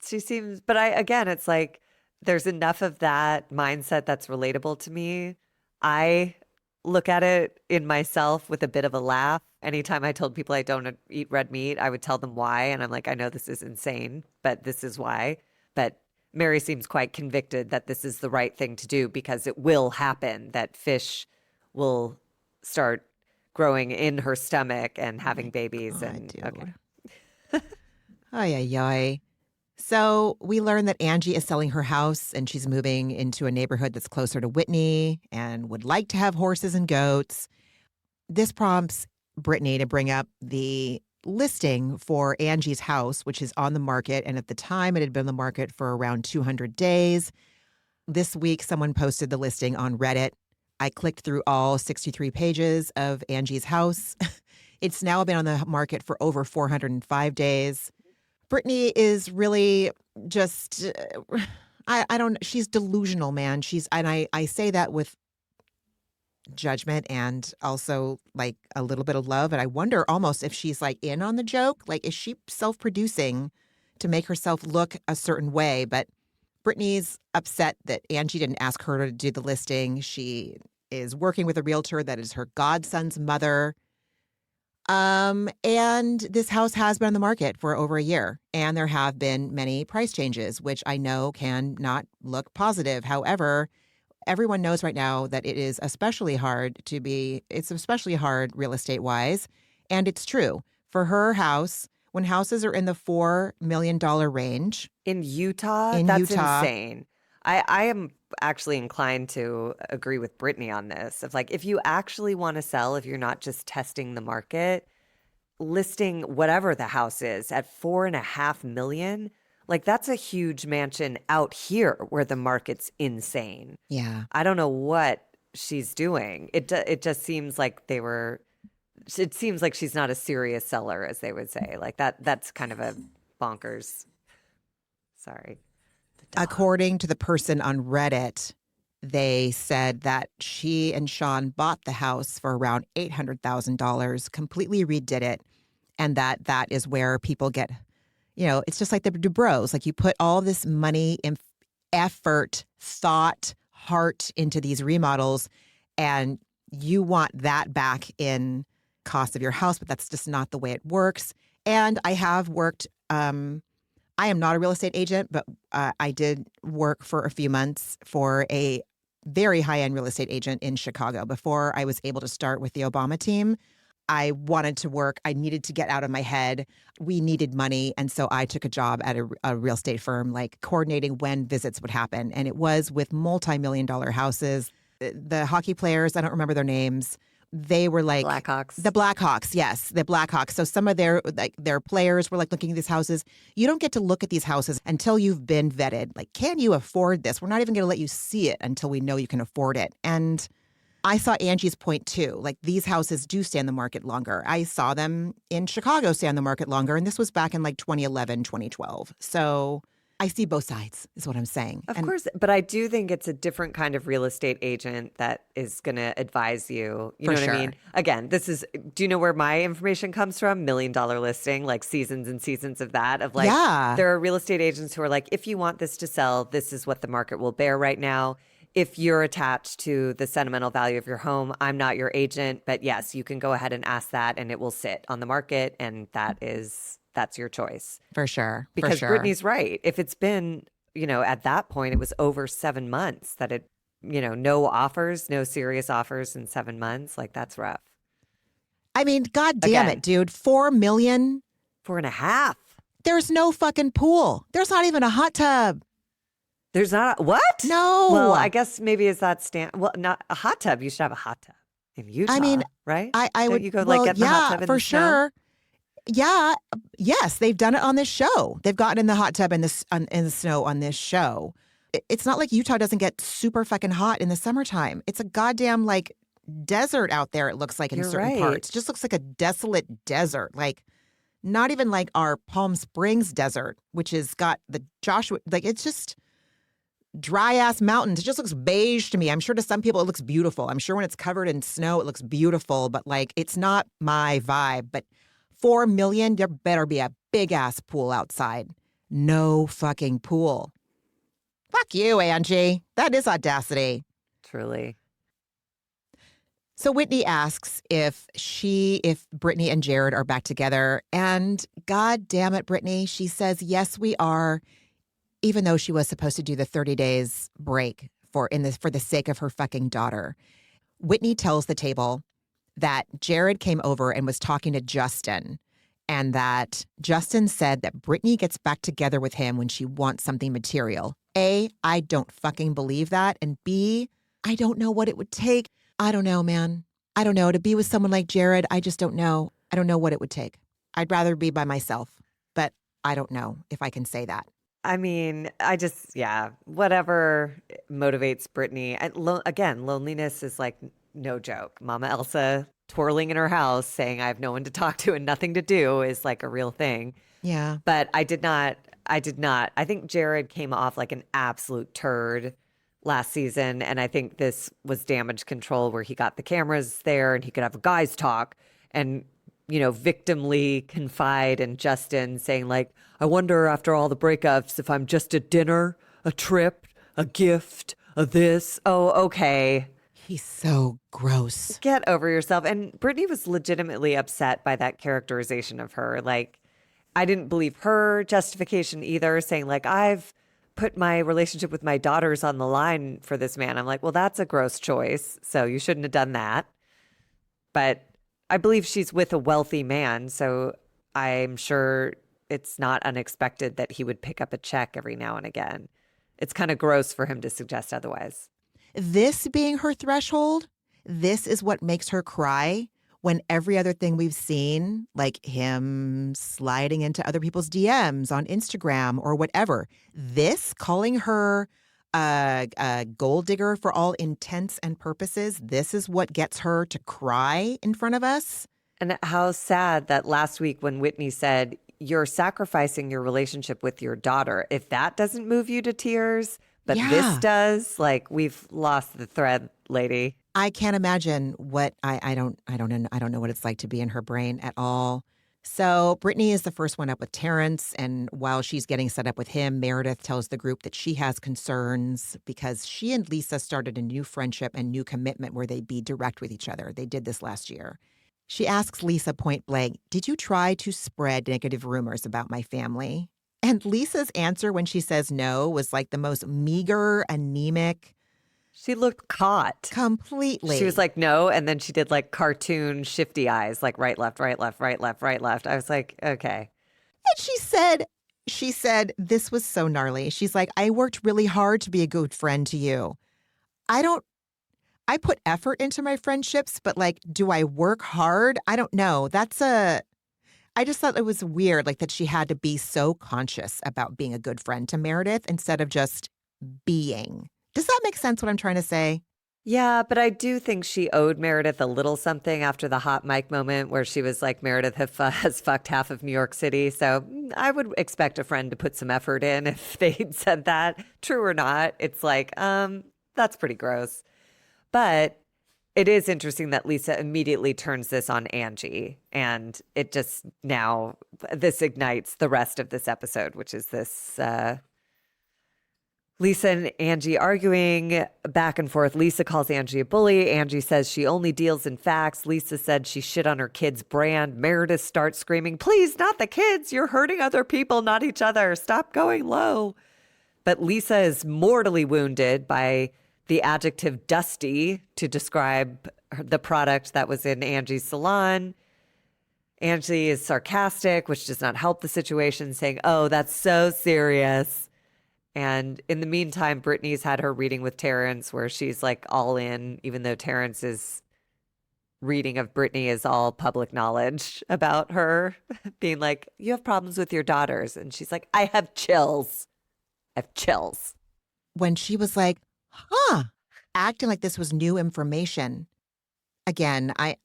she seems, but again, it's like there's enough of that mindset that's relatable to me. I look at it in myself with a bit of a laugh. Anytime I told people I don't eat red meat, I would tell them why. And I'm like, I know this is insane, but this is why. But Mary seems quite convicted that this is the right thing to do because it will happen, that fish will start growing in her stomach and having babies. Okay. Ay. So we learn that Angie is selling her house and she's moving into a neighborhood that's closer to Whitney and would like to have horses and goats. This prompts Brittany to bring up the listing for Angie's house, which is on the market. And at the time, it had been on the market for around 200 days. This week, someone posted the listing on Reddit. I clicked through all 63 pages of Angie's house. It's now been on the market for over 405 days. Brittany is really just, I don't, she's delusional, man. I say that with judgment and also like a little bit of love. And I wonder almost if she's like in on the joke. Like, is she self-producing to make herself look a certain way? But Brittany's upset that Angie didn't ask her to do the listing. She is working with a realtor that is her godson's mother. And this house has been on the market for over a year, and there have been many price changes, which I know can not look positive. However, everyone knows right now that it's especially hard real estate wise. And it's true for her house. When houses are in the $4 million range in Utah, that's insane. I am actually inclined to agree with Brittany on this. Of like, if you actually want to sell, if you're not just testing the market, listing whatever the house is at $4.5 million. Like, that's a huge mansion out here where the market's insane. Yeah. I don't know what she's doing. It just seems like it seems like she's not a serious seller, as they would say. Like that's kind of a bonkers. Sorry. According to the person on Reddit, they said that she and Sean bought the house for around $800,000, completely redid it, and that is where people get, it's just like the Dubrows. Like, you put all this money and effort, thought, heart into these remodels, and you want that back in cost of your house, but that's just not the way it works. And I have worked, I am not a real estate agent, but I did work for a few months for a very high-end real estate agent in Chicago before I was able to start with the Obama team. I wanted to work. I needed to get out of my head. We needed money. And so I took a job at a real estate firm, like coordinating when visits would happen. And it was with multi-million-dollar houses. The hockey players, I don't remember their names. They were like Blackhawks. The Blackhawks, yes, the Blackhawks. So some of their players were like looking at these houses. You don't get to look at these houses until you've been vetted. Like, can you afford this? We're not even going to let you see it until we know you can afford it. And I saw Angie's point too. Like, these houses do stay on the market longer. I saw them in Chicago stay on the market longer, and this was back in like 2011, 2012. So I see both sides, is what I'm saying. Of course, but I do think it's a different kind of real estate agent that is going to advise you. You know what I mean? Again, do you know where my information comes from? $1 Million Listing, like seasons and seasons of that. Of like, there are real estate agents who are like, if you want this to sell, this is what the market will bear right now. If you're attached to the sentimental value of your home, I'm not your agent, but yes, you can go ahead and ask that, and it will sit on the market, and that's your choice. For sure. Because Brittany's right. If it's been, at that point, it was over 7 months that it, no offers, no serious offers in 7 months. Like, that's rough. I mean, God damn it, dude. $4 million? 4.5. There's no fucking pool. There's not even a hot tub. There's not what? No. Well, I guess maybe is that not a hot tub. You should have a hot tub in Utah. I mean, right? I would. You go get in the hot tub in for the sure. Snow? Yeah. Yes, they've done it on this show. They've gotten in the hot tub in the snow on this show. It's not like Utah doesn't get super fucking hot in the summertime. It's a goddamn like desert out there. It looks like in certain parts. It just looks like a desolate desert. Like, not even like our Palm Springs desert, which has got the Joshua. Like, it's just dry ass mountains. It just looks beige to me. I'm sure to some people it looks beautiful. I'm sure when it's covered in snow it looks beautiful, but like, it's not my vibe. But $4 million, there better be a big ass pool outside. No fucking pool. Fuck you, Angie. That is audacity. Truly. So Whitney asks if Brittany and Jared are back together, and God damn it, Brittany, she says yes, we are. Even though she was supposed to do the 30 days break for the sake of her fucking daughter. Whitney tells the table that Jared came over and was talking to Justin, and that Justin said that Brittany gets back together with him when she wants something material. A, I don't fucking believe that. And B, I don't know what it would take. I don't know, man. I don't know. To be with someone like Jared, I just don't know. I don't know what it would take. I'd rather be by myself, but I don't know if I can say that. I mean, whatever motivates Brittany. Again, loneliness is like no joke. Mama Elsa twirling in her house saying, I have no one to talk to and nothing to do is like a real thing. Yeah. But I did not. I think Jared came off like an absolute turd last season. And I think this was damage control where he got the cameras there and he could have a guys talk and victimly confide in Justin saying like, I wonder after all the breakups if I'm just a dinner, a trip, a gift, a this. Oh, okay. He's so gross. Get over yourself. And Brittany was legitimately upset by that characterization of her. Like, I didn't believe her justification either, saying like, I've put my relationship with my daughters on the line for this man. I'm like, well, that's a gross choice. So you shouldn't have done that. But I believe she's with a wealthy man, so I'm sure it's not unexpected that he would pick up a check every now and again. It's kind of gross for him to suggest otherwise. This being her threshold, this is what makes her cry when every other thing we've seen, like him sliding into other people's DMs on Instagram or whatever, this calling her a gold digger for all intents and purposes, this is what gets her to cry in front of us. And how sad that last week when Whitney said, you're sacrificing your relationship with your daughter. If that doesn't move you to tears, but this does, like, we've lost the thread, lady. I can't imagine what I don't know what it's like to be in her brain at all. So Brittany is the first one up with Terrence, and while she's getting set up with him, Meredith tells the group that she has concerns because she and Lisa started a new friendship and new commitment where they'd be direct with each other. They did this last year. She asks Lisa point blank, "Did you try to spread negative rumors about my family?" And Lisa's answer when she says no was like the most meager, anemic. She looked caught. Completely. She was like, no. And then she did like cartoon shifty eyes, like right, left, right, left, right, left, right, left. I was like, okay. And she said, this was so gnarly. She's like, I worked really hard to be a good friend to you. I put effort into my friendships, but like, do I work hard? I don't know. I just thought it was weird, like that she had to be so conscious about being a good friend to Meredith instead of just being. Does that make sense what I'm trying to say? Yeah, but I do think she owed Meredith a little something after the hot mic moment where she was like, Meredith has fucked half of New York City. So I would expect a friend to put some effort in if they'd said that. True or not, it's like, that's pretty gross. But it is interesting that Lisa immediately turns this on Angie. And it just now, this ignites the rest of this episode, which is this Lisa and Angie arguing back and forth. Lisa calls Angie a bully. Angie says she only deals in facts. Lisa said she shit on her kid's brand. Meredith starts screaming, please, not the kids. You're hurting other people, not each other. Stop going low. But Lisa is mortally wounded by the adjective dusty to describe the product that was in Angie's salon. Angie is sarcastic, which does not help the situation, saying, oh, that's so serious. And in the meantime, Brittany's had her reading with Terrence where she's like all in, even though Terrence's reading of Brittany is all public knowledge about her, being like, you have problems with your daughters. And she's like, I have chills. I have chills. When she was like, acting like this was new information. Again, I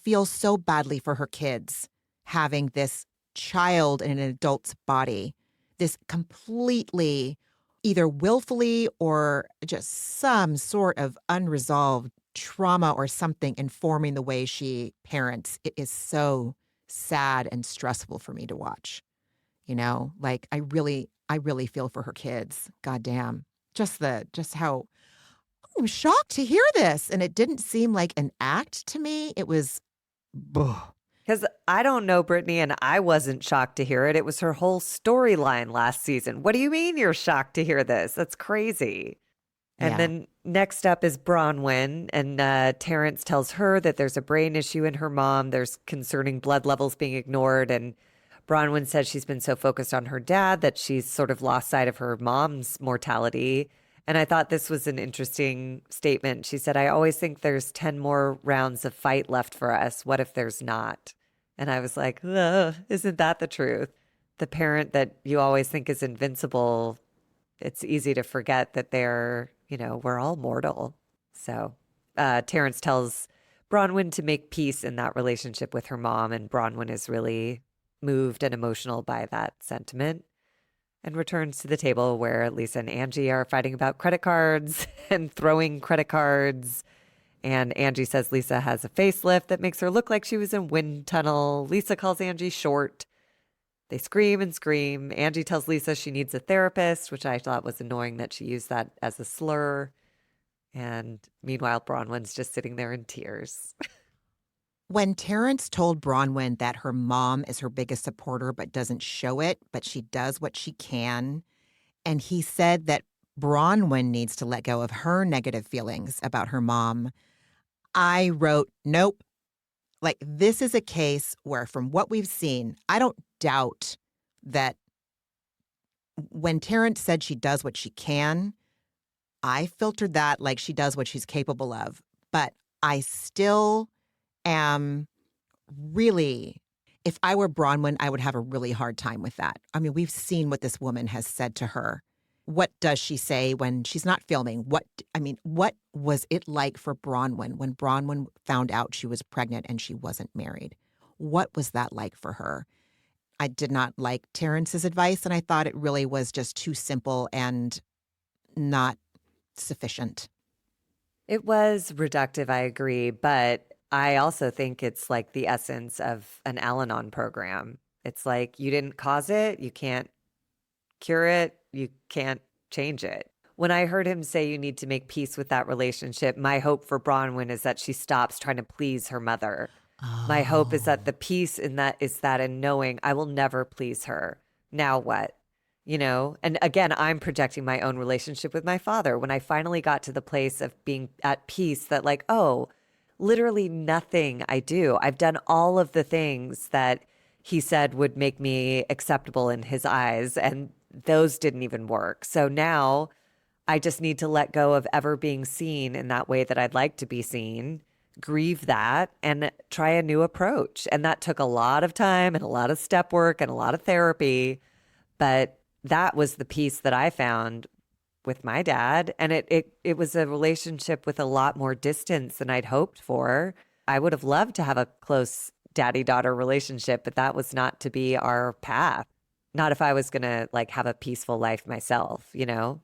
feel so badly for her kids having this child in an adult's body. This completely, either willfully or just some sort of unresolved trauma or something informing the way she parents. It is so sad and stressful for me to watch. You know, like I really feel for her kids. Goddamn. Just how I'm shocked to hear this. And it didn't seem like an act to me. It was, because I don't know Brittany, and I wasn't shocked to hear it. It was her whole storyline last season. What do you mean you're shocked to hear this? That's crazy. And then next up is Bronwyn, and Terrence tells her that there's a brain issue in her mom. There's concerning blood levels being ignored, and Bronwyn says she's been so focused on her dad that she's sort of lost sight of her mom's mortality. And I thought this was an interesting statement. She said, I always think there's 10 more rounds of fight left for us. What if there's not? And I was like, isn't that the truth? The parent that you always think is invincible, it's easy to forget that they're, we're all mortal. So Terrence tells Bronwyn to make peace in that relationship with her mom. And Bronwyn is really moved and emotional by that sentiment. And returns to the table where Lisa and Angie are fighting about credit cards and throwing credit cards. And Angie says Lisa has a facelift that makes her look like she was in wind tunnel. Lisa calls Angie short. They scream and scream. Angie tells Lisa she needs a therapist, which I thought was annoying that she used that as a slur. And meanwhile, Bronwyn's just sitting there in tears. When Terrence told Bronwyn that her mom is her biggest supporter but doesn't show it, but she does what she can, and he said that Bronwyn needs to let go of her negative feelings about her mom, I wrote, nope. Like, this is a case where, from what we've seen, I don't doubt that when Terrence said she does what she can, I filtered that like she does what she's capable of. But I still am really, if I were Bronwyn, I would have a really hard time with that. I mean, we've seen what this woman has said to her. What does she say when she's not filming? What was it like for Bronwyn when Bronwyn found out she was pregnant and she wasn't married? What was that like for her? I did not like Terrence's advice, and I thought it really was just too simple and not sufficient. It was reductive, I agree, but I also think it's like the essence of an Al-Anon program. It's like you didn't cause it, you can't cure it, you can't change it. When I heard him say you need to make peace with that relationship, my hope for Bronwyn is that she stops trying to please her mother. My hope is that the peace in that is that in knowing I will never please her. Now what? You know? And again, I'm projecting my own relationship with my father. When I finally got to the place of being at peace that like, oh, literally nothing I do. I've done all of the things that he said would make me acceptable in his eyes, and those didn't even work. So now I just need to let go of ever being seen in that way that I'd like to be seen, grieve that, and try a new approach. And that took a lot of time and a lot of step work and a lot of therapy. But that was the piece that I found with my dad. And it was a relationship with a lot more distance than I'd hoped for. I would have loved to have a close daddy-daughter relationship, but that was not to be our path. Not if I was going to like have a peaceful life myself, you know,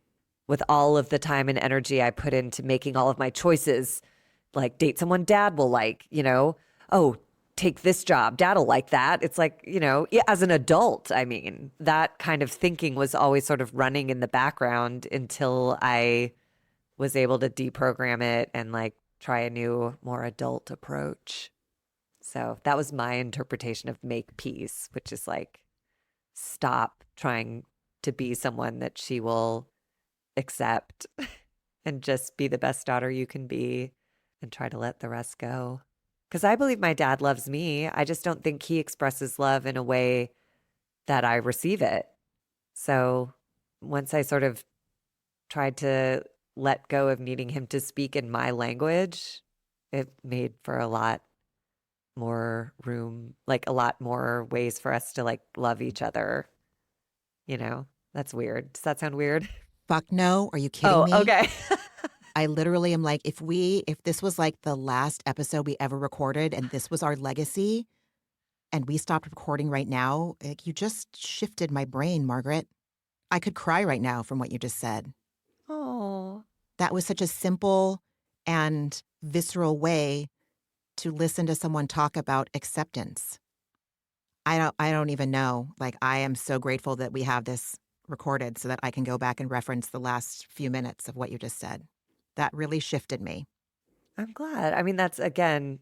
with all of the time and energy I put into making all of my choices, like date someone dad will like, you know, oh, take this job, dad'll like that. It's like, you know, as an adult, I mean, that kind of thinking was always sort of running in the background until I was able to deprogram it and like try a new, more adult approach. So that was my interpretation of make peace, which is like, stop trying to be someone that she will accept and just be the best daughter you can be and try to let the rest go. Because I believe my dad loves me. I just don't think he expresses love in a way that I receive it. So once I sort of tried to let go of needing him to speak in my language, it made for a lot more room, like a lot more ways for us to like love each other. You know, that's weird. Does that sound weird? Fuck no. Are you kidding me? Oh, okay. I literally am like, if this was like the last episode we ever recorded and this was our legacy and we stopped recording right now, like you just shifted my brain, Margaret. I could cry right now from what you just said. Oh. That was such a simple and visceral way to listen to someone talk about acceptance. I don't even know. Like, I am so grateful that we have this recorded so that I can go back and reference the last few minutes of what you just said. That really shifted me. I'm glad. I mean, that's again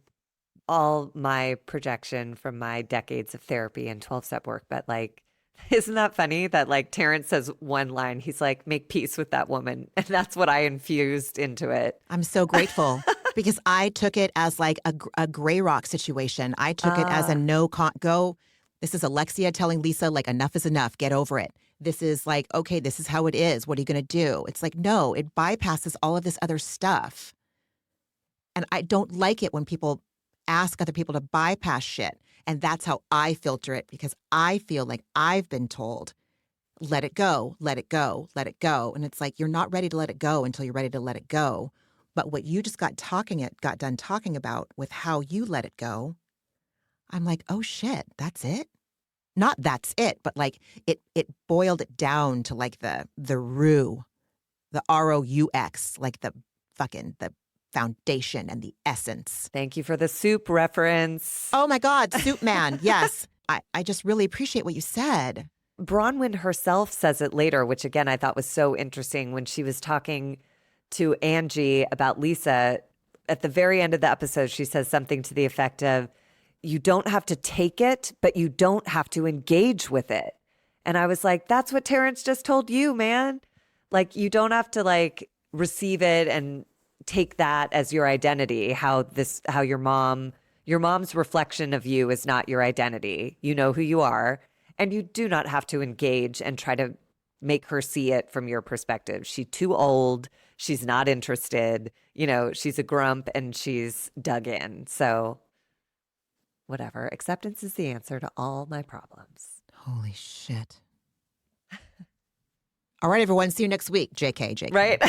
all my projection from my decades of therapy and 12-step work. But like, isn't that funny that like Terrence says one line, he's like, make peace with that woman. And that's what I infused into it. I'm so grateful because I took it as like a gray rock situation. I took it as a go. This is Alexia telling Lisa, like, enough is enough. Get over it. This is like, okay, this is how it is. What are you going to do? It's like, no, it bypasses all of this other stuff. And I don't like it when people ask other people to bypass shit. And that's how I filter it because I feel like I've been told, let it go, let it go, let it go. And it's like, you're not ready to let it go until you're ready to let it go. But what you just got done talking about with how you let it go, I'm like, oh shit, that's it? Not that's it, but like it boiled it down to like the RHOX, the ROUX, like the foundation and the essence. Thank you for the soup reference. Oh my God, soup man. Yes. I just really appreciate what you said. Bronwyn herself says it later, which again, I thought was so interesting when she was talking to Angie about Lisa. At the very end of the episode, she says something to the effect of, you don't have to take it, but you don't have to engage with it. And I was like, that's what Terrence just told you, man. Like, you don't have to like receive it and take that as your identity. How your mom's reflection of you is not your identity. You know who you are. And you do not have to engage and try to make her see it from your perspective. She's too old. She's not interested. You know, she's a grump and she's dug in. So whatever. Acceptance is the answer to all my problems. Holy shit. All right, everyone. See you next week. JK. Right?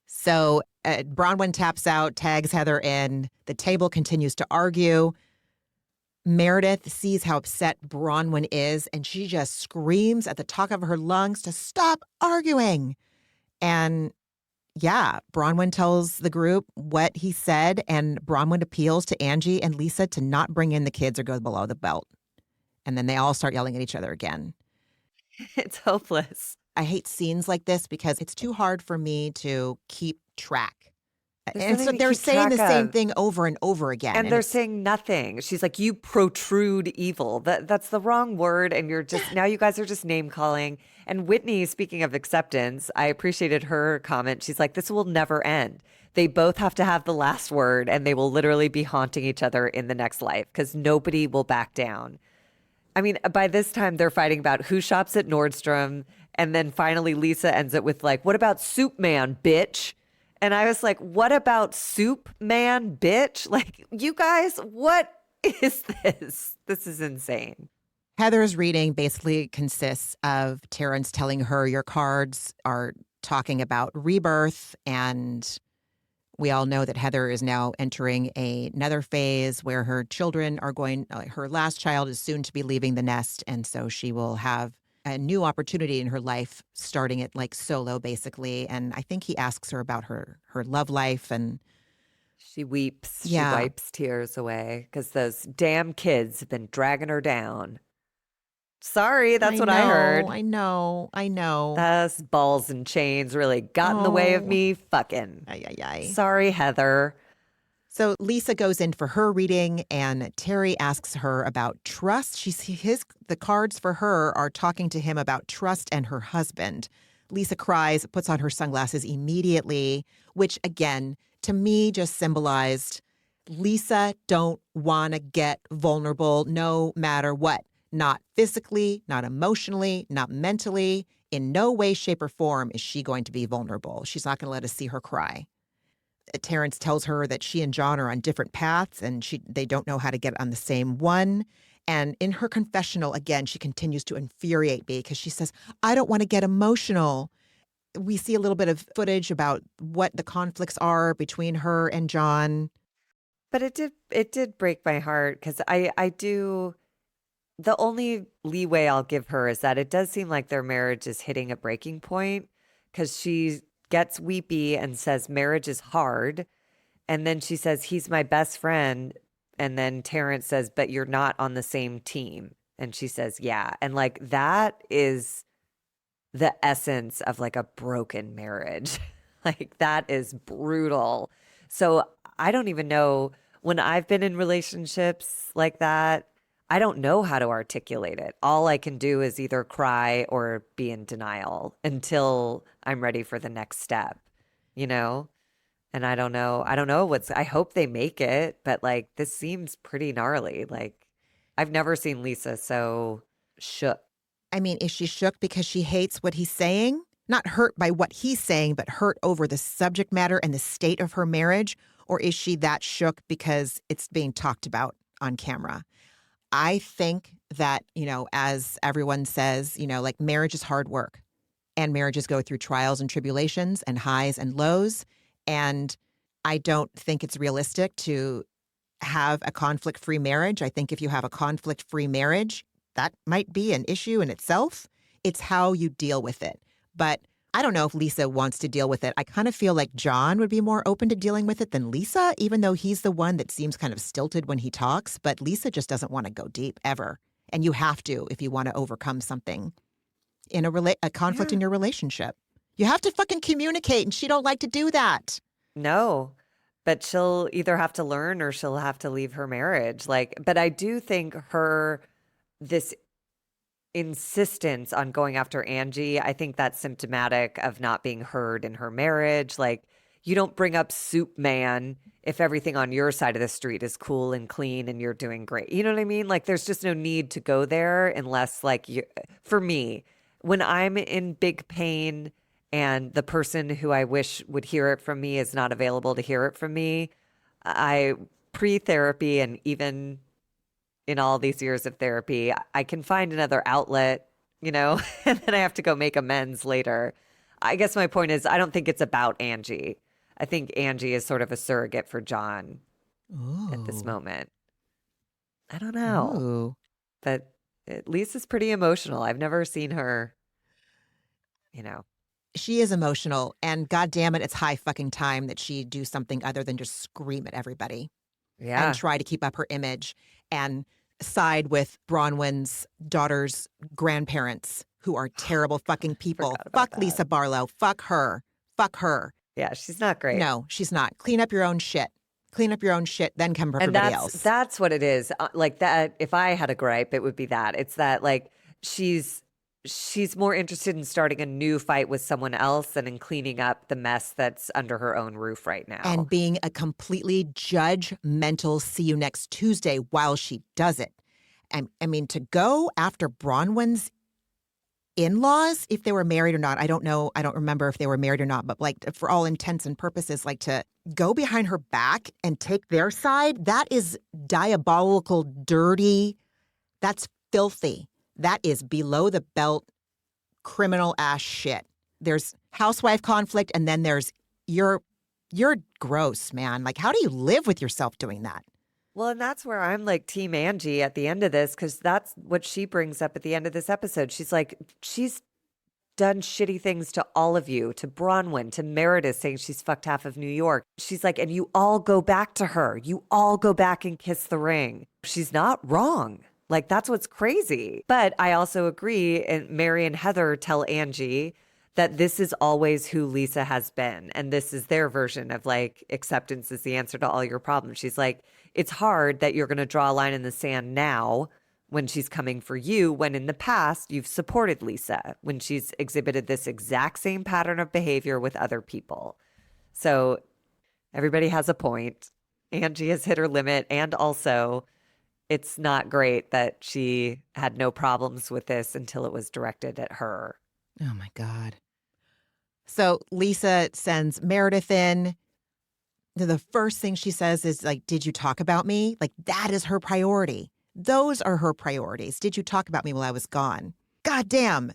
So Bronwyn taps out, tags Heather in. The table continues to argue. Meredith sees how upset Bronwyn is, and she just screams at the top of her lungs to stop arguing. And yeah, Bronwyn tells the group what he said, and Bronwyn appeals to Angie and Lisa to not bring in the kids or go below the belt. And then they all start yelling at each other again. It's hopeless. I hate scenes like this because it's too hard for me to keep track. There's And so nothing to they're keep saying the track same of. thing over and over again. And they're saying nothing. She's like, you protrude evil. That's the wrong word. And you're just, now you guys are just name calling. And Whitney, speaking of acceptance, I appreciated her comment. She's like, this will never end. They both have to have the last word and they will literally be haunting each other in the next life because nobody will back down. I mean, by this time they're fighting about who shops at Nordstrom. And then finally Lisa ends it with like, what about Soup Man, bitch? And I was like, what about Soup Man, bitch? Like, you guys, what is this? This is insane. Heather's reading basically consists of Terrence telling her your cards are talking about rebirth. And we all know that Heather is now entering another phase where her children are her last child is soon to be leaving the nest. And so she will have a new opportunity in her life, starting it like solo, basically. And I think he asks her about her love life, and she weeps. Yeah. She wipes tears away because those damn kids have been dragging her down. Sorry, that's what I heard. I know. Those balls and chains really got in the way of me fucking. Ay. Sorry, Heather. So Lisa goes in for her reading, and Terry asks her about trust. The cards for her are talking to him about trust and her husband. Lisa cries, puts on her sunglasses immediately, which again, to me, just symbolized Lisa don't want to get vulnerable no matter what. Not physically, not emotionally, not mentally. In no way, shape, or form is she going to be vulnerable. She's not going to let us see her cry. Terrence tells her that she and John are on different paths and they don't know how to get on the same one. And in her confessional, again, she continues to infuriate me because she says, I don't want to get emotional. We see a little bit of footage about what the conflicts are between her and John. But it did break my heart because I do. The only leeway I'll give her is that it does seem like their marriage is hitting a breaking point because she gets weepy and says marriage is hard. And then she says, he's my best friend. And then Terrence says, but you're not on the same team. And she says, yeah. And like, that is the essence of like a broken marriage. Like, that is brutal. So I don't even know, when I've been in relationships like that, I don't know how to articulate it. All I can do is either cry or be in denial until I'm ready for the next step, you know? And I don't know I hope they make it, but like, this seems pretty gnarly. Like, I've never seen Lisa so shook. I mean, is she shook because she hates what he's saying? Not hurt by what he's saying, but hurt over the subject matter and the state of her marriage? Or is she that shook because it's being talked about on camera? I think that, as everyone says, like, marriage is hard work, and marriages go through trials and tribulations and highs and lows. And I don't think it's realistic to have a conflict-free marriage. I think if you have a conflict-free marriage, that might be an issue in itself. It's how you deal with it. But I don't know if Lisa wants to deal with it. I kind of feel like John would be more open to dealing with it than Lisa, even though he's the one that seems kind of stilted when he talks. But Lisa just doesn't want to go deep ever. And you have to if you want to overcome something in a conflict in your relationship. You have to fucking communicate, and she don't like to do that. No, but she'll either have to learn or she'll have to leave her marriage. Like, but I do think this insistence on going after Angie, I think that's symptomatic of not being heard in her marriage. Like, you don't bring up Soup Man if everything on your side of the street is cool and clean and you're doing great. You know what I mean? Like, there's just no need to go there unless, like, for me, when I'm in big pain and the person who I wish would hear it from me is not available to hear it from me, I pre-therapy and even in all these years of therapy, I can find another outlet, and then I have to go make amends later. I guess my point is, I don't think it's about Angie. I think Angie is sort of a surrogate for John at this moment. I don't know. Ooh. But Lisa's pretty emotional. I've never seen her, She is emotional, and God damn it, it's high fucking time that she do something other than just scream at everybody. Yeah. And try to keep up her image and side with Bronwyn's daughter's grandparents, who are terrible fucking people. Fuck that. Lisa Barlow. Fuck her. Fuck her. Yeah, she's not great. No, she's not. Clean up your own shit. Clean up your own shit, then come for everybody else. That's what it is. Like that, if I had a gripe, it would be that. It's that like she's more interested in starting a new fight with someone else than in cleaning up the mess that's under her own roof right now. And being a completely judgmental see you next Tuesday while she does it. I mean, to go after Bronwyn's in-laws, if they were married or not, I don't know. I don't remember if they were married or not, but like for all intents and purposes, like to go behind her back and take their side, that is diabolical, dirty. That's filthy. That is below the belt criminal ass shit. There's housewife conflict, and then there's you're gross, man. Like, how do you live with yourself doing that? Well, and that's where I'm like Team Angie at the end of this, because that's what she brings up at the end of this episode. She's like, she's done shitty things to all of you, to Bronwyn, to Meredith, saying she's fucked half of New York. She's like, and you all go back to her. You all go back and kiss the ring. She's not wrong. Like, that's what's crazy. But I also agree, and Mary and Heather tell Angie that this is always who Lisa has been. And this is their version of like, acceptance is the answer to all your problems. She's like, it's hard that you're going to draw a line in the sand now when she's coming for you, when in the past you've supported Lisa, when she's exhibited this exact same pattern of behavior with other people. So everybody has a point. Angie has hit her limit. And also, it's not great that she had no problems with this until it was directed at her. Oh, my God. So Lisa sends Meredith in. The first thing she says is like, did you talk about me? Like, that is her priority. Those are her priorities. Did you talk about me while I was gone? God damn.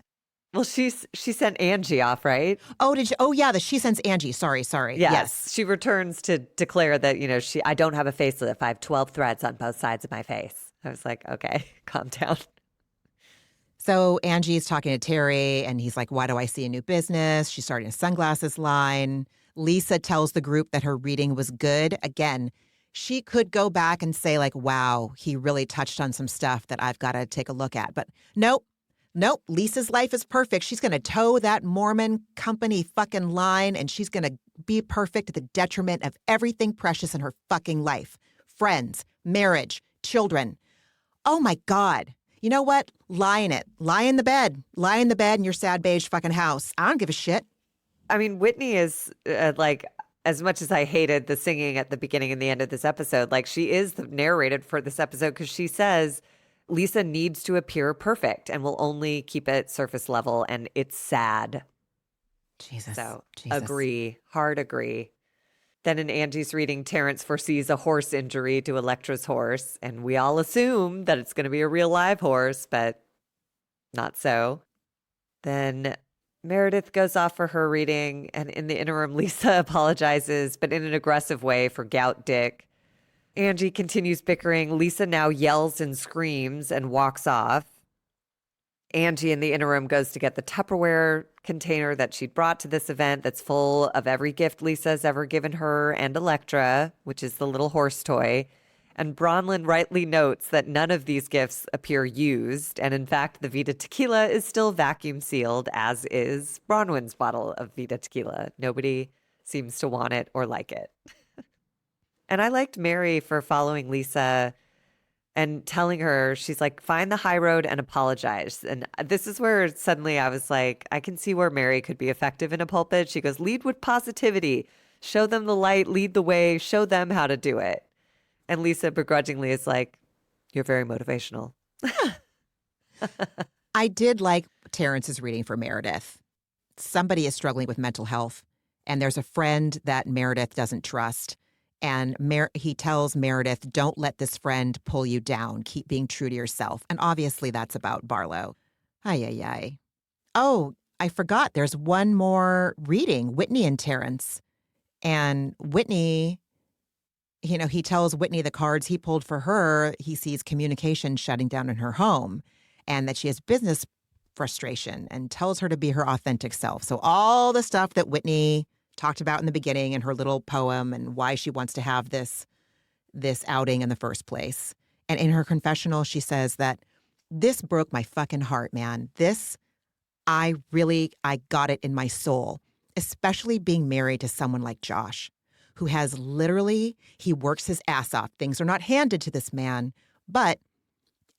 Well, she sent Angie off, right? Oh, did you? Oh, yeah, she sends Angie. Sorry. Yes. She returns to declare that, I don't have a facelift. I have 12 threads on both sides of my face. I was like, okay, calm down. So Angie's talking to Terry, and he's like, why do I see a new business? She's starting a sunglasses line. Lisa tells the group that her reading was good. Again, she could go back and say like, wow, he really touched on some stuff that I've got to take a look at. But nope. Lisa's life is perfect. She's going to toe that Mormon company fucking line, and she's going to be perfect at the detriment of everything precious in her fucking life. Friends, marriage, children. Oh my God. You know what? Lie in it. Lie in the bed. Lie in the bed in your sad beige fucking house. I don't give a shit. I mean, Whitney is like, as much as I hated the singing at the beginning and the end of this episode, like she is the narrated for this episode because she says Lisa needs to appear perfect and will only keep it surface level. And it's sad. Jesus. So agree. Hard agree. Then in Angie's reading, Terrence foresees a horse injury to Electra's horse. And we all assume that it's going to be a real live horse, but not so. Then Meredith goes off for her reading, and in the interim, Lisa apologizes, but in an aggressive way for gout dick. Angie continues bickering. Lisa now yells and screams and walks off. Angie, in the interim, goes to get the Tupperware container that she'd brought to this event that's full of every gift Lisa's ever given her and Electra, which is the little horse toy. And Bronwyn rightly notes that none of these gifts appear used. And in fact, the Vida tequila is still vacuum sealed, as is Bronwyn's bottle of Vida tequila. Nobody seems to want it or like it. And I liked Mary for following Lisa and telling her, she's like, find the high road and apologize. And this is where suddenly I was like, I can see where Mary could be effective in a pulpit. She goes, lead with positivity, show them the light, lead the way, show them how to do it. And Lisa begrudgingly is like, you're very motivational. I did like Terrence's reading for Meredith. Somebody is struggling with mental health, and there's a friend that Meredith doesn't trust. And he tells Meredith, don't let this friend pull you down. Keep being true to yourself. And obviously that's about Barlow. Ay, ay, ay. Oh, I forgot. There's one more reading, Whitney and Terrence. And Whitney, he tells Whitney the cards he pulled for her. He sees communication shutting down in her home and that she has business frustration and tells her to be her authentic self. So all the stuff that Whitney talked about in the beginning in her little poem and why she wants to have this outing in the first place. And in her confessional, she says that this broke my fucking heart, man. I got it in my soul, especially being married to someone like Josh, who has literally, he works his ass off. Things are not handed to this man, but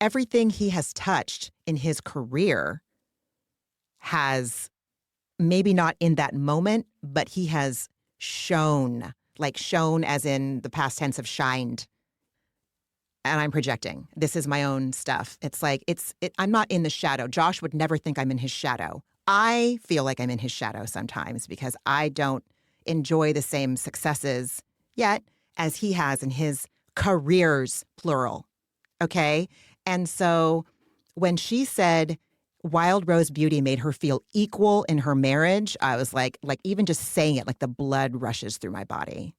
everything he has touched in his career has, maybe not in that moment, but he has shone as in the past tense of shined. And I'm projecting. This is my own stuff. It's like, I'm not in the shadow. Josh would never think I'm in his shadow. I feel like I'm in his shadow sometimes because I don't enjoy the same successes yet as he has in his careers, plural. Okay? And so when she said Wild Rose Beauty made her feel equal in her marriage, I was like even just saying it, like the blood rushes through my body,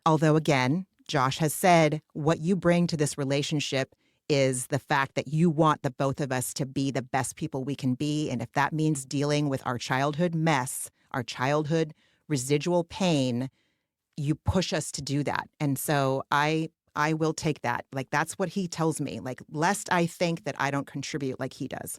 Although again, Josh has said what you bring to this relationship is the fact that you want the both of us to be the best people we can be. And if that means dealing with our childhood mess, our childhood residual pain, you push us to do that. And so I will take that. Like, that's what he tells me. Like, lest I think that I don't contribute like he does.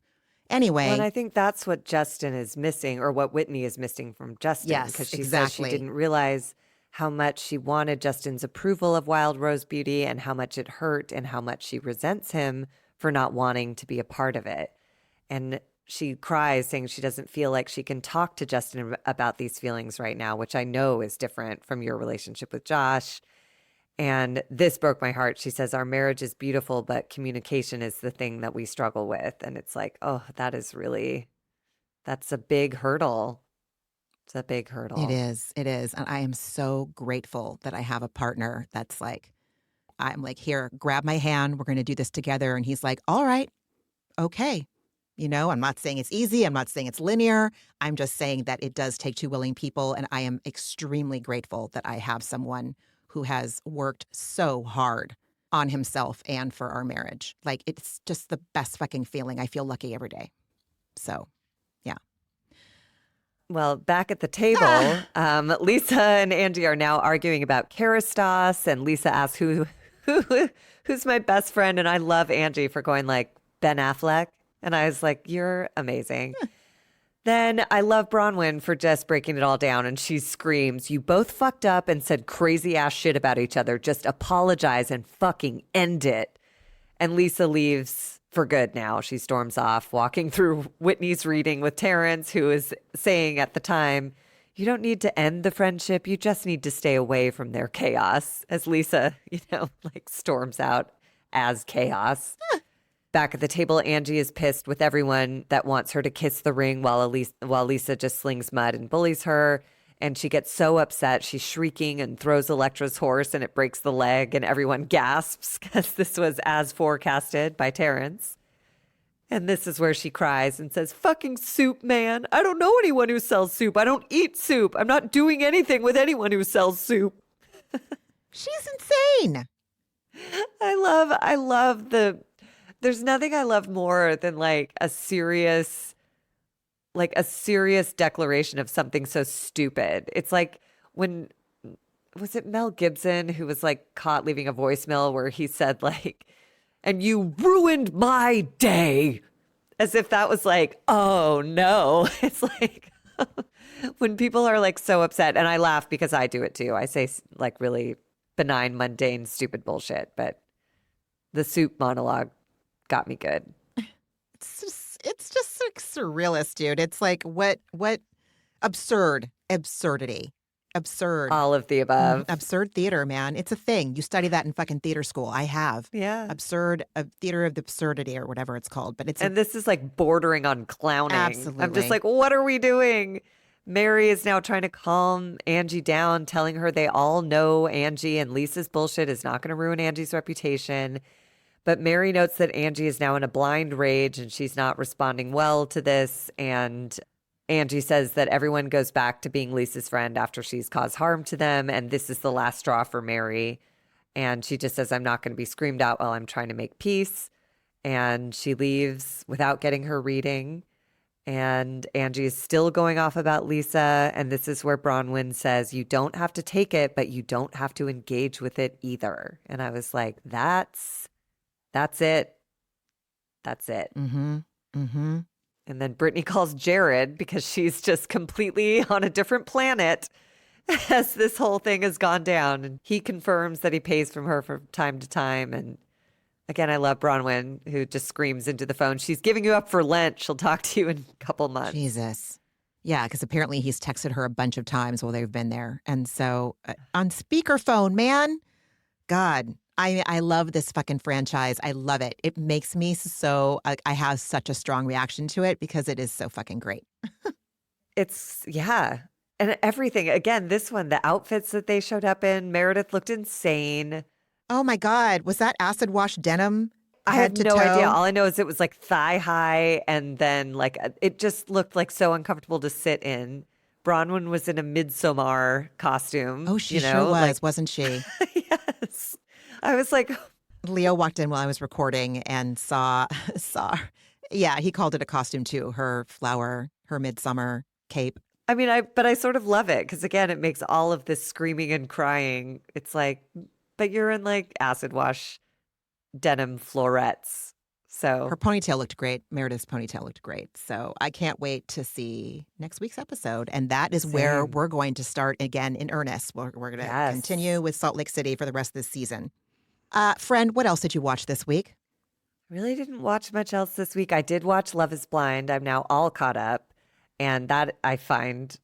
Anyway. Well, and I think that's what Justin is missing, or what Whitney is missing from Justin. Yes, because she exactly. says she didn't realize how much she wanted Justin's approval of Wild Rose Beauty and how much it hurt and how much she resents him for not wanting to be a part of it. And she cries, saying she doesn't feel like she can talk to Justin about these feelings right now, which I know is different from your relationship with Josh. And this broke my heart. She says, our marriage is beautiful, but communication is the thing that we struggle with. And it's like, oh, that's a big hurdle. It's a big hurdle. It is. And I am so grateful that I have a partner that's like, I'm like, here, grab my hand. We're going to do this together. And he's like, all right, okay. I'm not saying it's easy. I'm not saying it's linear. I'm just saying that it does take two willing people. And I am extremely grateful that I have someone who has worked so hard on himself and for our marriage. Like, it's just the best fucking feeling. I feel lucky every day. So, yeah. Well, back at the table, Lisa and Angie are now arguing about Kérastase, and Lisa asks who's my best friend, and I love Angie for going like Ben Affleck, and I was like, you're amazing. Then I love Bronwyn for just breaking it all down, and she screams, you both fucked up and said crazy ass shit about each other. Just apologize and fucking end it. And Lisa leaves for good now. She storms off, walking through Whitney's reading with Terrence, who is saying at the time, you don't need to end the friendship. You just need to stay away from their chaos. As Lisa, storms out as chaos. Back at the table, Angie is pissed with everyone that wants her to kiss the ring while Lisa just slings mud and bullies her. And she gets so upset, she's shrieking and throws Electra's horse, and it breaks the leg, and everyone gasps because this was as forecasted by Terrence. And this is where she cries and says, fucking soup, man. I don't know anyone who sells soup. I don't eat soup. I'm not doing anything with anyone who sells soup. She's insane. I love there's nothing I love more than like a serious declaration of something so stupid. It's like when, was it Mel Gibson who was like caught leaving a voicemail where he said like, and you ruined my day, as if that was like, oh no. It's like when people are like so upset, and I laugh because I do it too. I say like really benign, mundane, stupid bullshit, but the soup monologue got me good. It's just like surrealist, dude. It's like what absurdity. All of the above. Absurd theater, man. It's a thing. You study that in fucking theater school. I have. Yeah. Absurd, theater of the absurdity or whatever it's called. But this is like bordering on clowning. Absolutely. I'm just like, what are we doing? Mary is now trying to calm Angie down, telling her they all know Angie and Lisa's bullshit is not going to ruin Angie's reputation. But Mary notes that Angie is now in a blind rage and she's not responding well to this. And Angie says that everyone goes back to being Lisa's friend after she's caused harm to them. And this is the last straw for Mary. And she just says, I'm not going to be screamed out while I'm trying to make peace. And she leaves without getting her reading. And Angie is still going off about Lisa. And this is where Bronwyn says, you don't have to take it, but you don't have to engage with it either. And I was like, that's it. That's it. Mm-hmm. Mm-hmm. And then Brittany calls Jared because she's just completely on a different planet as this whole thing has gone down. And he confirms that he pays from her from time to time. And again, I love Bronwyn, who just screams into the phone, she's giving you up for Lent. She'll talk to you in a couple months. Jesus. Yeah, because apparently he's texted her a bunch of times while they've been there. And so on speakerphone, man, God, I love this fucking franchise. I love it. It makes me so, I have such a strong reaction to it because it is so fucking great. Yeah. And everything. Again, this one, the outfits that they showed up in, Meredith looked insane. Oh my God. Was that acid wash denim? I had no idea. All I know is it was like thigh high and then like it just looked like so uncomfortable to sit in. Bronwyn was in a Midsommar costume. Oh, she sure was, like, wasn't she? Yes. I was like, Leo walked in while I was recording and saw, yeah, he called it a costume too. Her flower, her midsummer cape. I mean, but I sort of love it because again, it makes all of this screaming and crying. It's like, but you're in like acid wash denim florets. So her ponytail looked great. Meredith's ponytail looked great. So I can't wait to see next week's episode. And that is where we're going to start again in earnest. We're going to continue with Salt Lake City for the rest of this season. Friend, what else did you watch this week? Really didn't watch much else this week. I did watch Love is Blind. I'm now all caught up. And that I find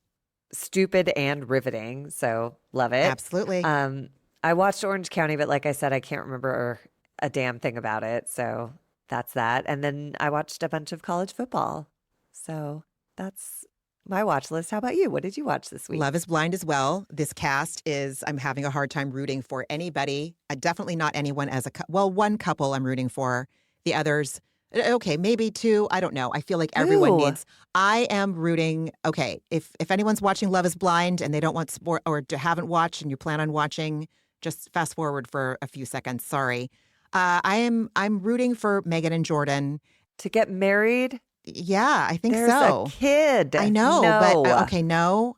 stupid and riveting. So love it. Absolutely. I watched Orange County, but like I said, I can't remember a damn thing about it. So that's that. And then I watched a bunch of college football. So that's my watch list. How about you? What did you watch this week? Love is Blind as well. This cast is, I'm having a hard time rooting for anybody. Definitely not anyone as one couple I'm rooting for. The others, okay, maybe two. I don't know. I feel like everyone needs. I am rooting. Okay, if anyone's watching Love is Blind and they don't want sport or haven't watched and you plan on watching, just fast forward for a few seconds. Sorry. I'm rooting for Megan and Jordan to get married. Yeah, I think There's so. A kid. I know, but okay, no.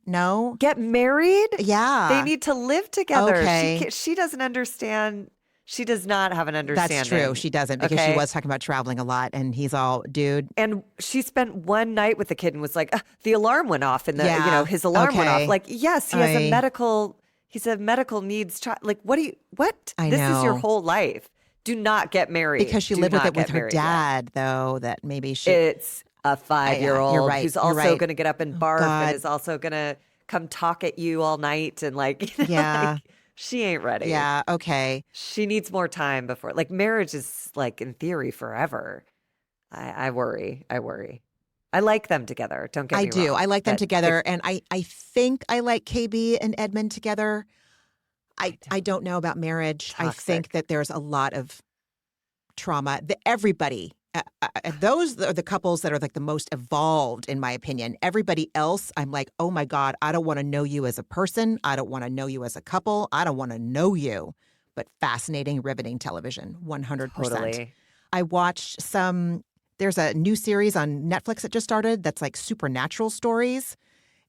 Get married? Yeah. They need to live together. Okay. She doesn't understand. She does not have an understanding. That's true. She doesn't because she was talking about traveling a lot and he's all, dude. And she spent one night with the kid and was like, the alarm went off and his alarm went off. Like, yes, he has he's a medical needs child. Like, what? This is your whole life. Do not get married. Because she lived with it with her dad, though, that maybe she... It's a 5-year-old you're right, who's also going to get up and barf and is also going to come talk at you all night and like, like, she ain't ready. Yeah, okay. She needs more time before... Like, marriage is, like, in theory, forever. I worry. I like them together. Don't get me wrong. I do. I like them together. And I think I like KB and Edmund together. I don't know about marriage. Toxic. I think that there's a lot of trauma. Everybody, those are the couples that are like the most evolved, in my opinion. Everybody else, I'm like, oh my God, I don't want to know you as a person. I don't want to know you as a couple. I don't want to know you. But fascinating, riveting television, 100%. Totally. I watched there's a new series on Netflix that just started that's like supernatural stories.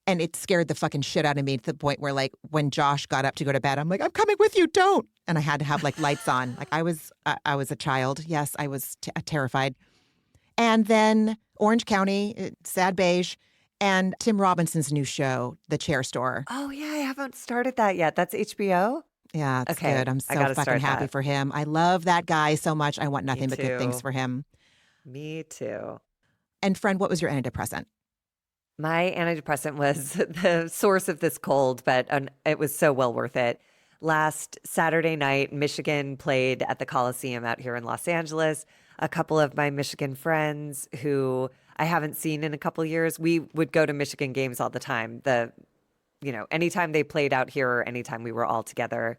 And it scared the fucking shit out of me to the point where, like, when Josh got up to go to bed, I'm like, I'm coming with you, don't. And I had to have, like, lights on. Like, I was a child. Yes, I was terrified. And then Orange County, Sad Beige, and Tim Robinson's new show, The Chair Store. Oh, yeah, I haven't started that yet. That's HBO? Yeah, it's good. I'm so fucking happy for him. I love that guy so much. I want nothing but good things for him. Me too. And friend, what was your antidepressant? My antidepressant was the source of this cold, but it was so well worth it. Last Saturday night, Michigan played at the Coliseum out here in Los Angeles. A couple of my Michigan friends who I haven't seen in a couple years. We would go to Michigan games all the time. Anytime they played out here or anytime we were all together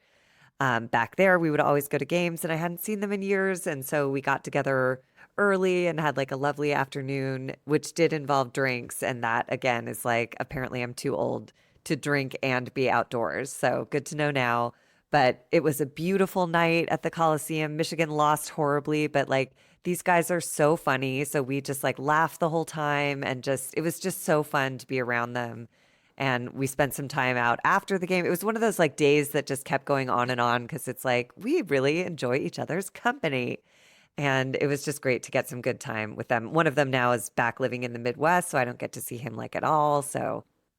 back there, we would always go to games, and I hadn't seen them in years. And so we got together early and had like a lovely afternoon, which did involve drinks. And that again is like, apparently I'm too old to drink and be outdoors. So good to know now. But it was a beautiful night at the Coliseum. Michigan lost horribly, but like these guys are so funny. So we just like laughed the whole time, and it was just so fun to be around them. And we spent some time out after the game. It was one of those like days that just kept going on and on because it's like we really enjoy each other's company. And it was just great to get some good time with them. One of them now is back living in the Midwest, so I don't get to see him like at all.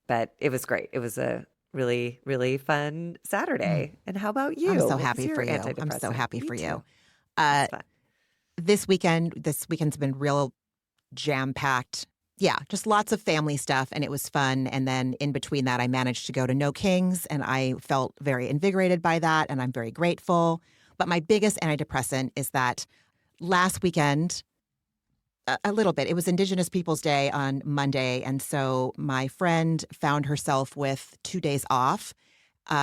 But it was great. It was a really, really fun Saturday. And how about you? I'm so What was happy your for you. I'm antidepressant? so happy Me for too. you. It was fun. This weekend's been real jam-packed. Yeah, just lots of family stuff, and it was fun. And then in between that, I managed to go to No Kings, and I felt very invigorated by that, and I'm very grateful. But my biggest antidepressant is that last weekend, a little bit, it was Indigenous Peoples Day on Monday, and so my friend found herself with 2 days off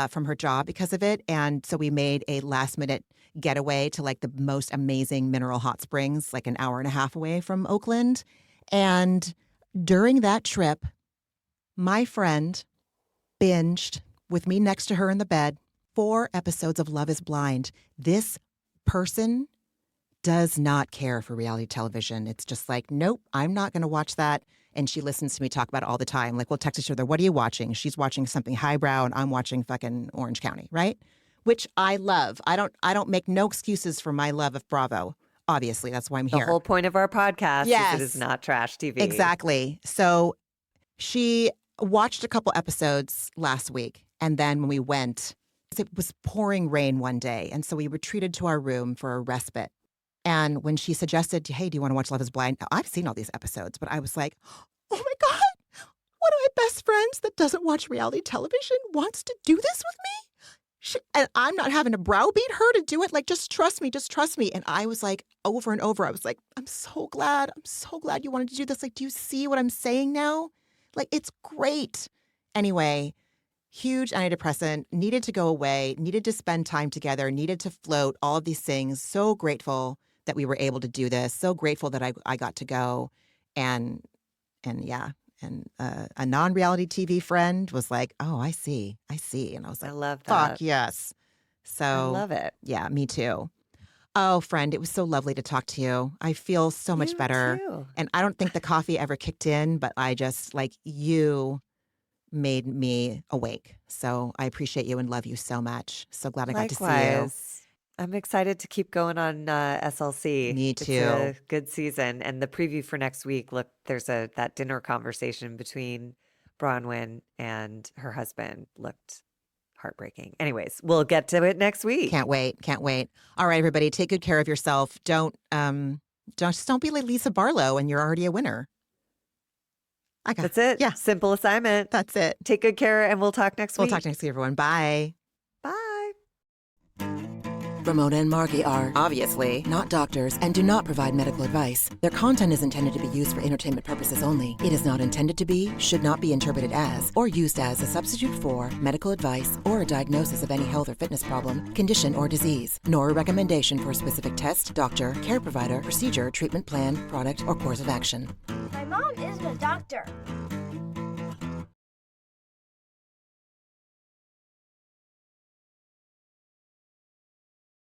from her job because of it. And so we made a last-minute getaway to like the most amazing mineral hot springs, like an hour and a half away from Oakland. And during that trip, my friend binged with me next to her in the bed 4 episodes of Love is Blind. This person does not care for reality television. It's just like, nope, I'm not going to watch that. And she listens to me talk about it all the time. Like, we'll text each other, what are you watching? She's watching something highbrow and I'm watching fucking Orange County, right? Which I love. I don't make no excuses for my love of Bravo. Obviously, that's why I'm here. The whole point of our podcast is it is not trash TV. Exactly. So she watched a couple episodes last week. And then when we went, it was pouring rain one day. And so we retreated to our room for a respite. And when she suggested, hey, do you want to watch Love is Blind? Now, I've seen all these episodes, but I was like, oh my God, one of my best friends that doesn't watch reality television wants to do this with me? And I'm not having to browbeat her to do it. Like, just trust me, just trust me. And I was like, over and over, I was like, I'm so glad you wanted to do this. Like, do you see what I'm saying now? Like, it's great. Anyway, huge antidepressant, needed to go away, needed to spend time together, needed to float, all of these things. So grateful that we were able to do this. So grateful that I got to go. And yeah. And a non-reality TV friend was like, oh, I see. And I was like, I love that. Fuck, yes. So I love it. Yeah, me too. Oh, friend, it was so lovely to talk to you. I feel so much better. Too. And I don't think the coffee ever kicked in, but I just, like, you made me awake. So I appreciate you and love you so much. So glad I got to see you. I'm excited to keep going on SLC. Me too. It's a good season. And the preview for next week, look, there's that dinner conversation between Bronwyn and her husband looked heartbreaking. Anyways, we'll get to it next week. Can't wait. All right, everybody, take good care of yourself. Don't be like Lisa Barlow and you're already a winner. That's it. Yeah. Simple assignment. That's it. Take good care and we'll talk next week. We'll talk next week, everyone. Bye. Bye. Ramona and Margie are Obviously not doctors and do not provide medical advice. Their content is intended to be used for entertainment purposes only. It is not intended to be, should not be interpreted as, or used as a substitute for medical advice or a diagnosis of any health or fitness problem, condition, or disease, nor a recommendation for a specific test, doctor, care provider, procedure, treatment plan, product, or course of action. My mom isn't a doctor.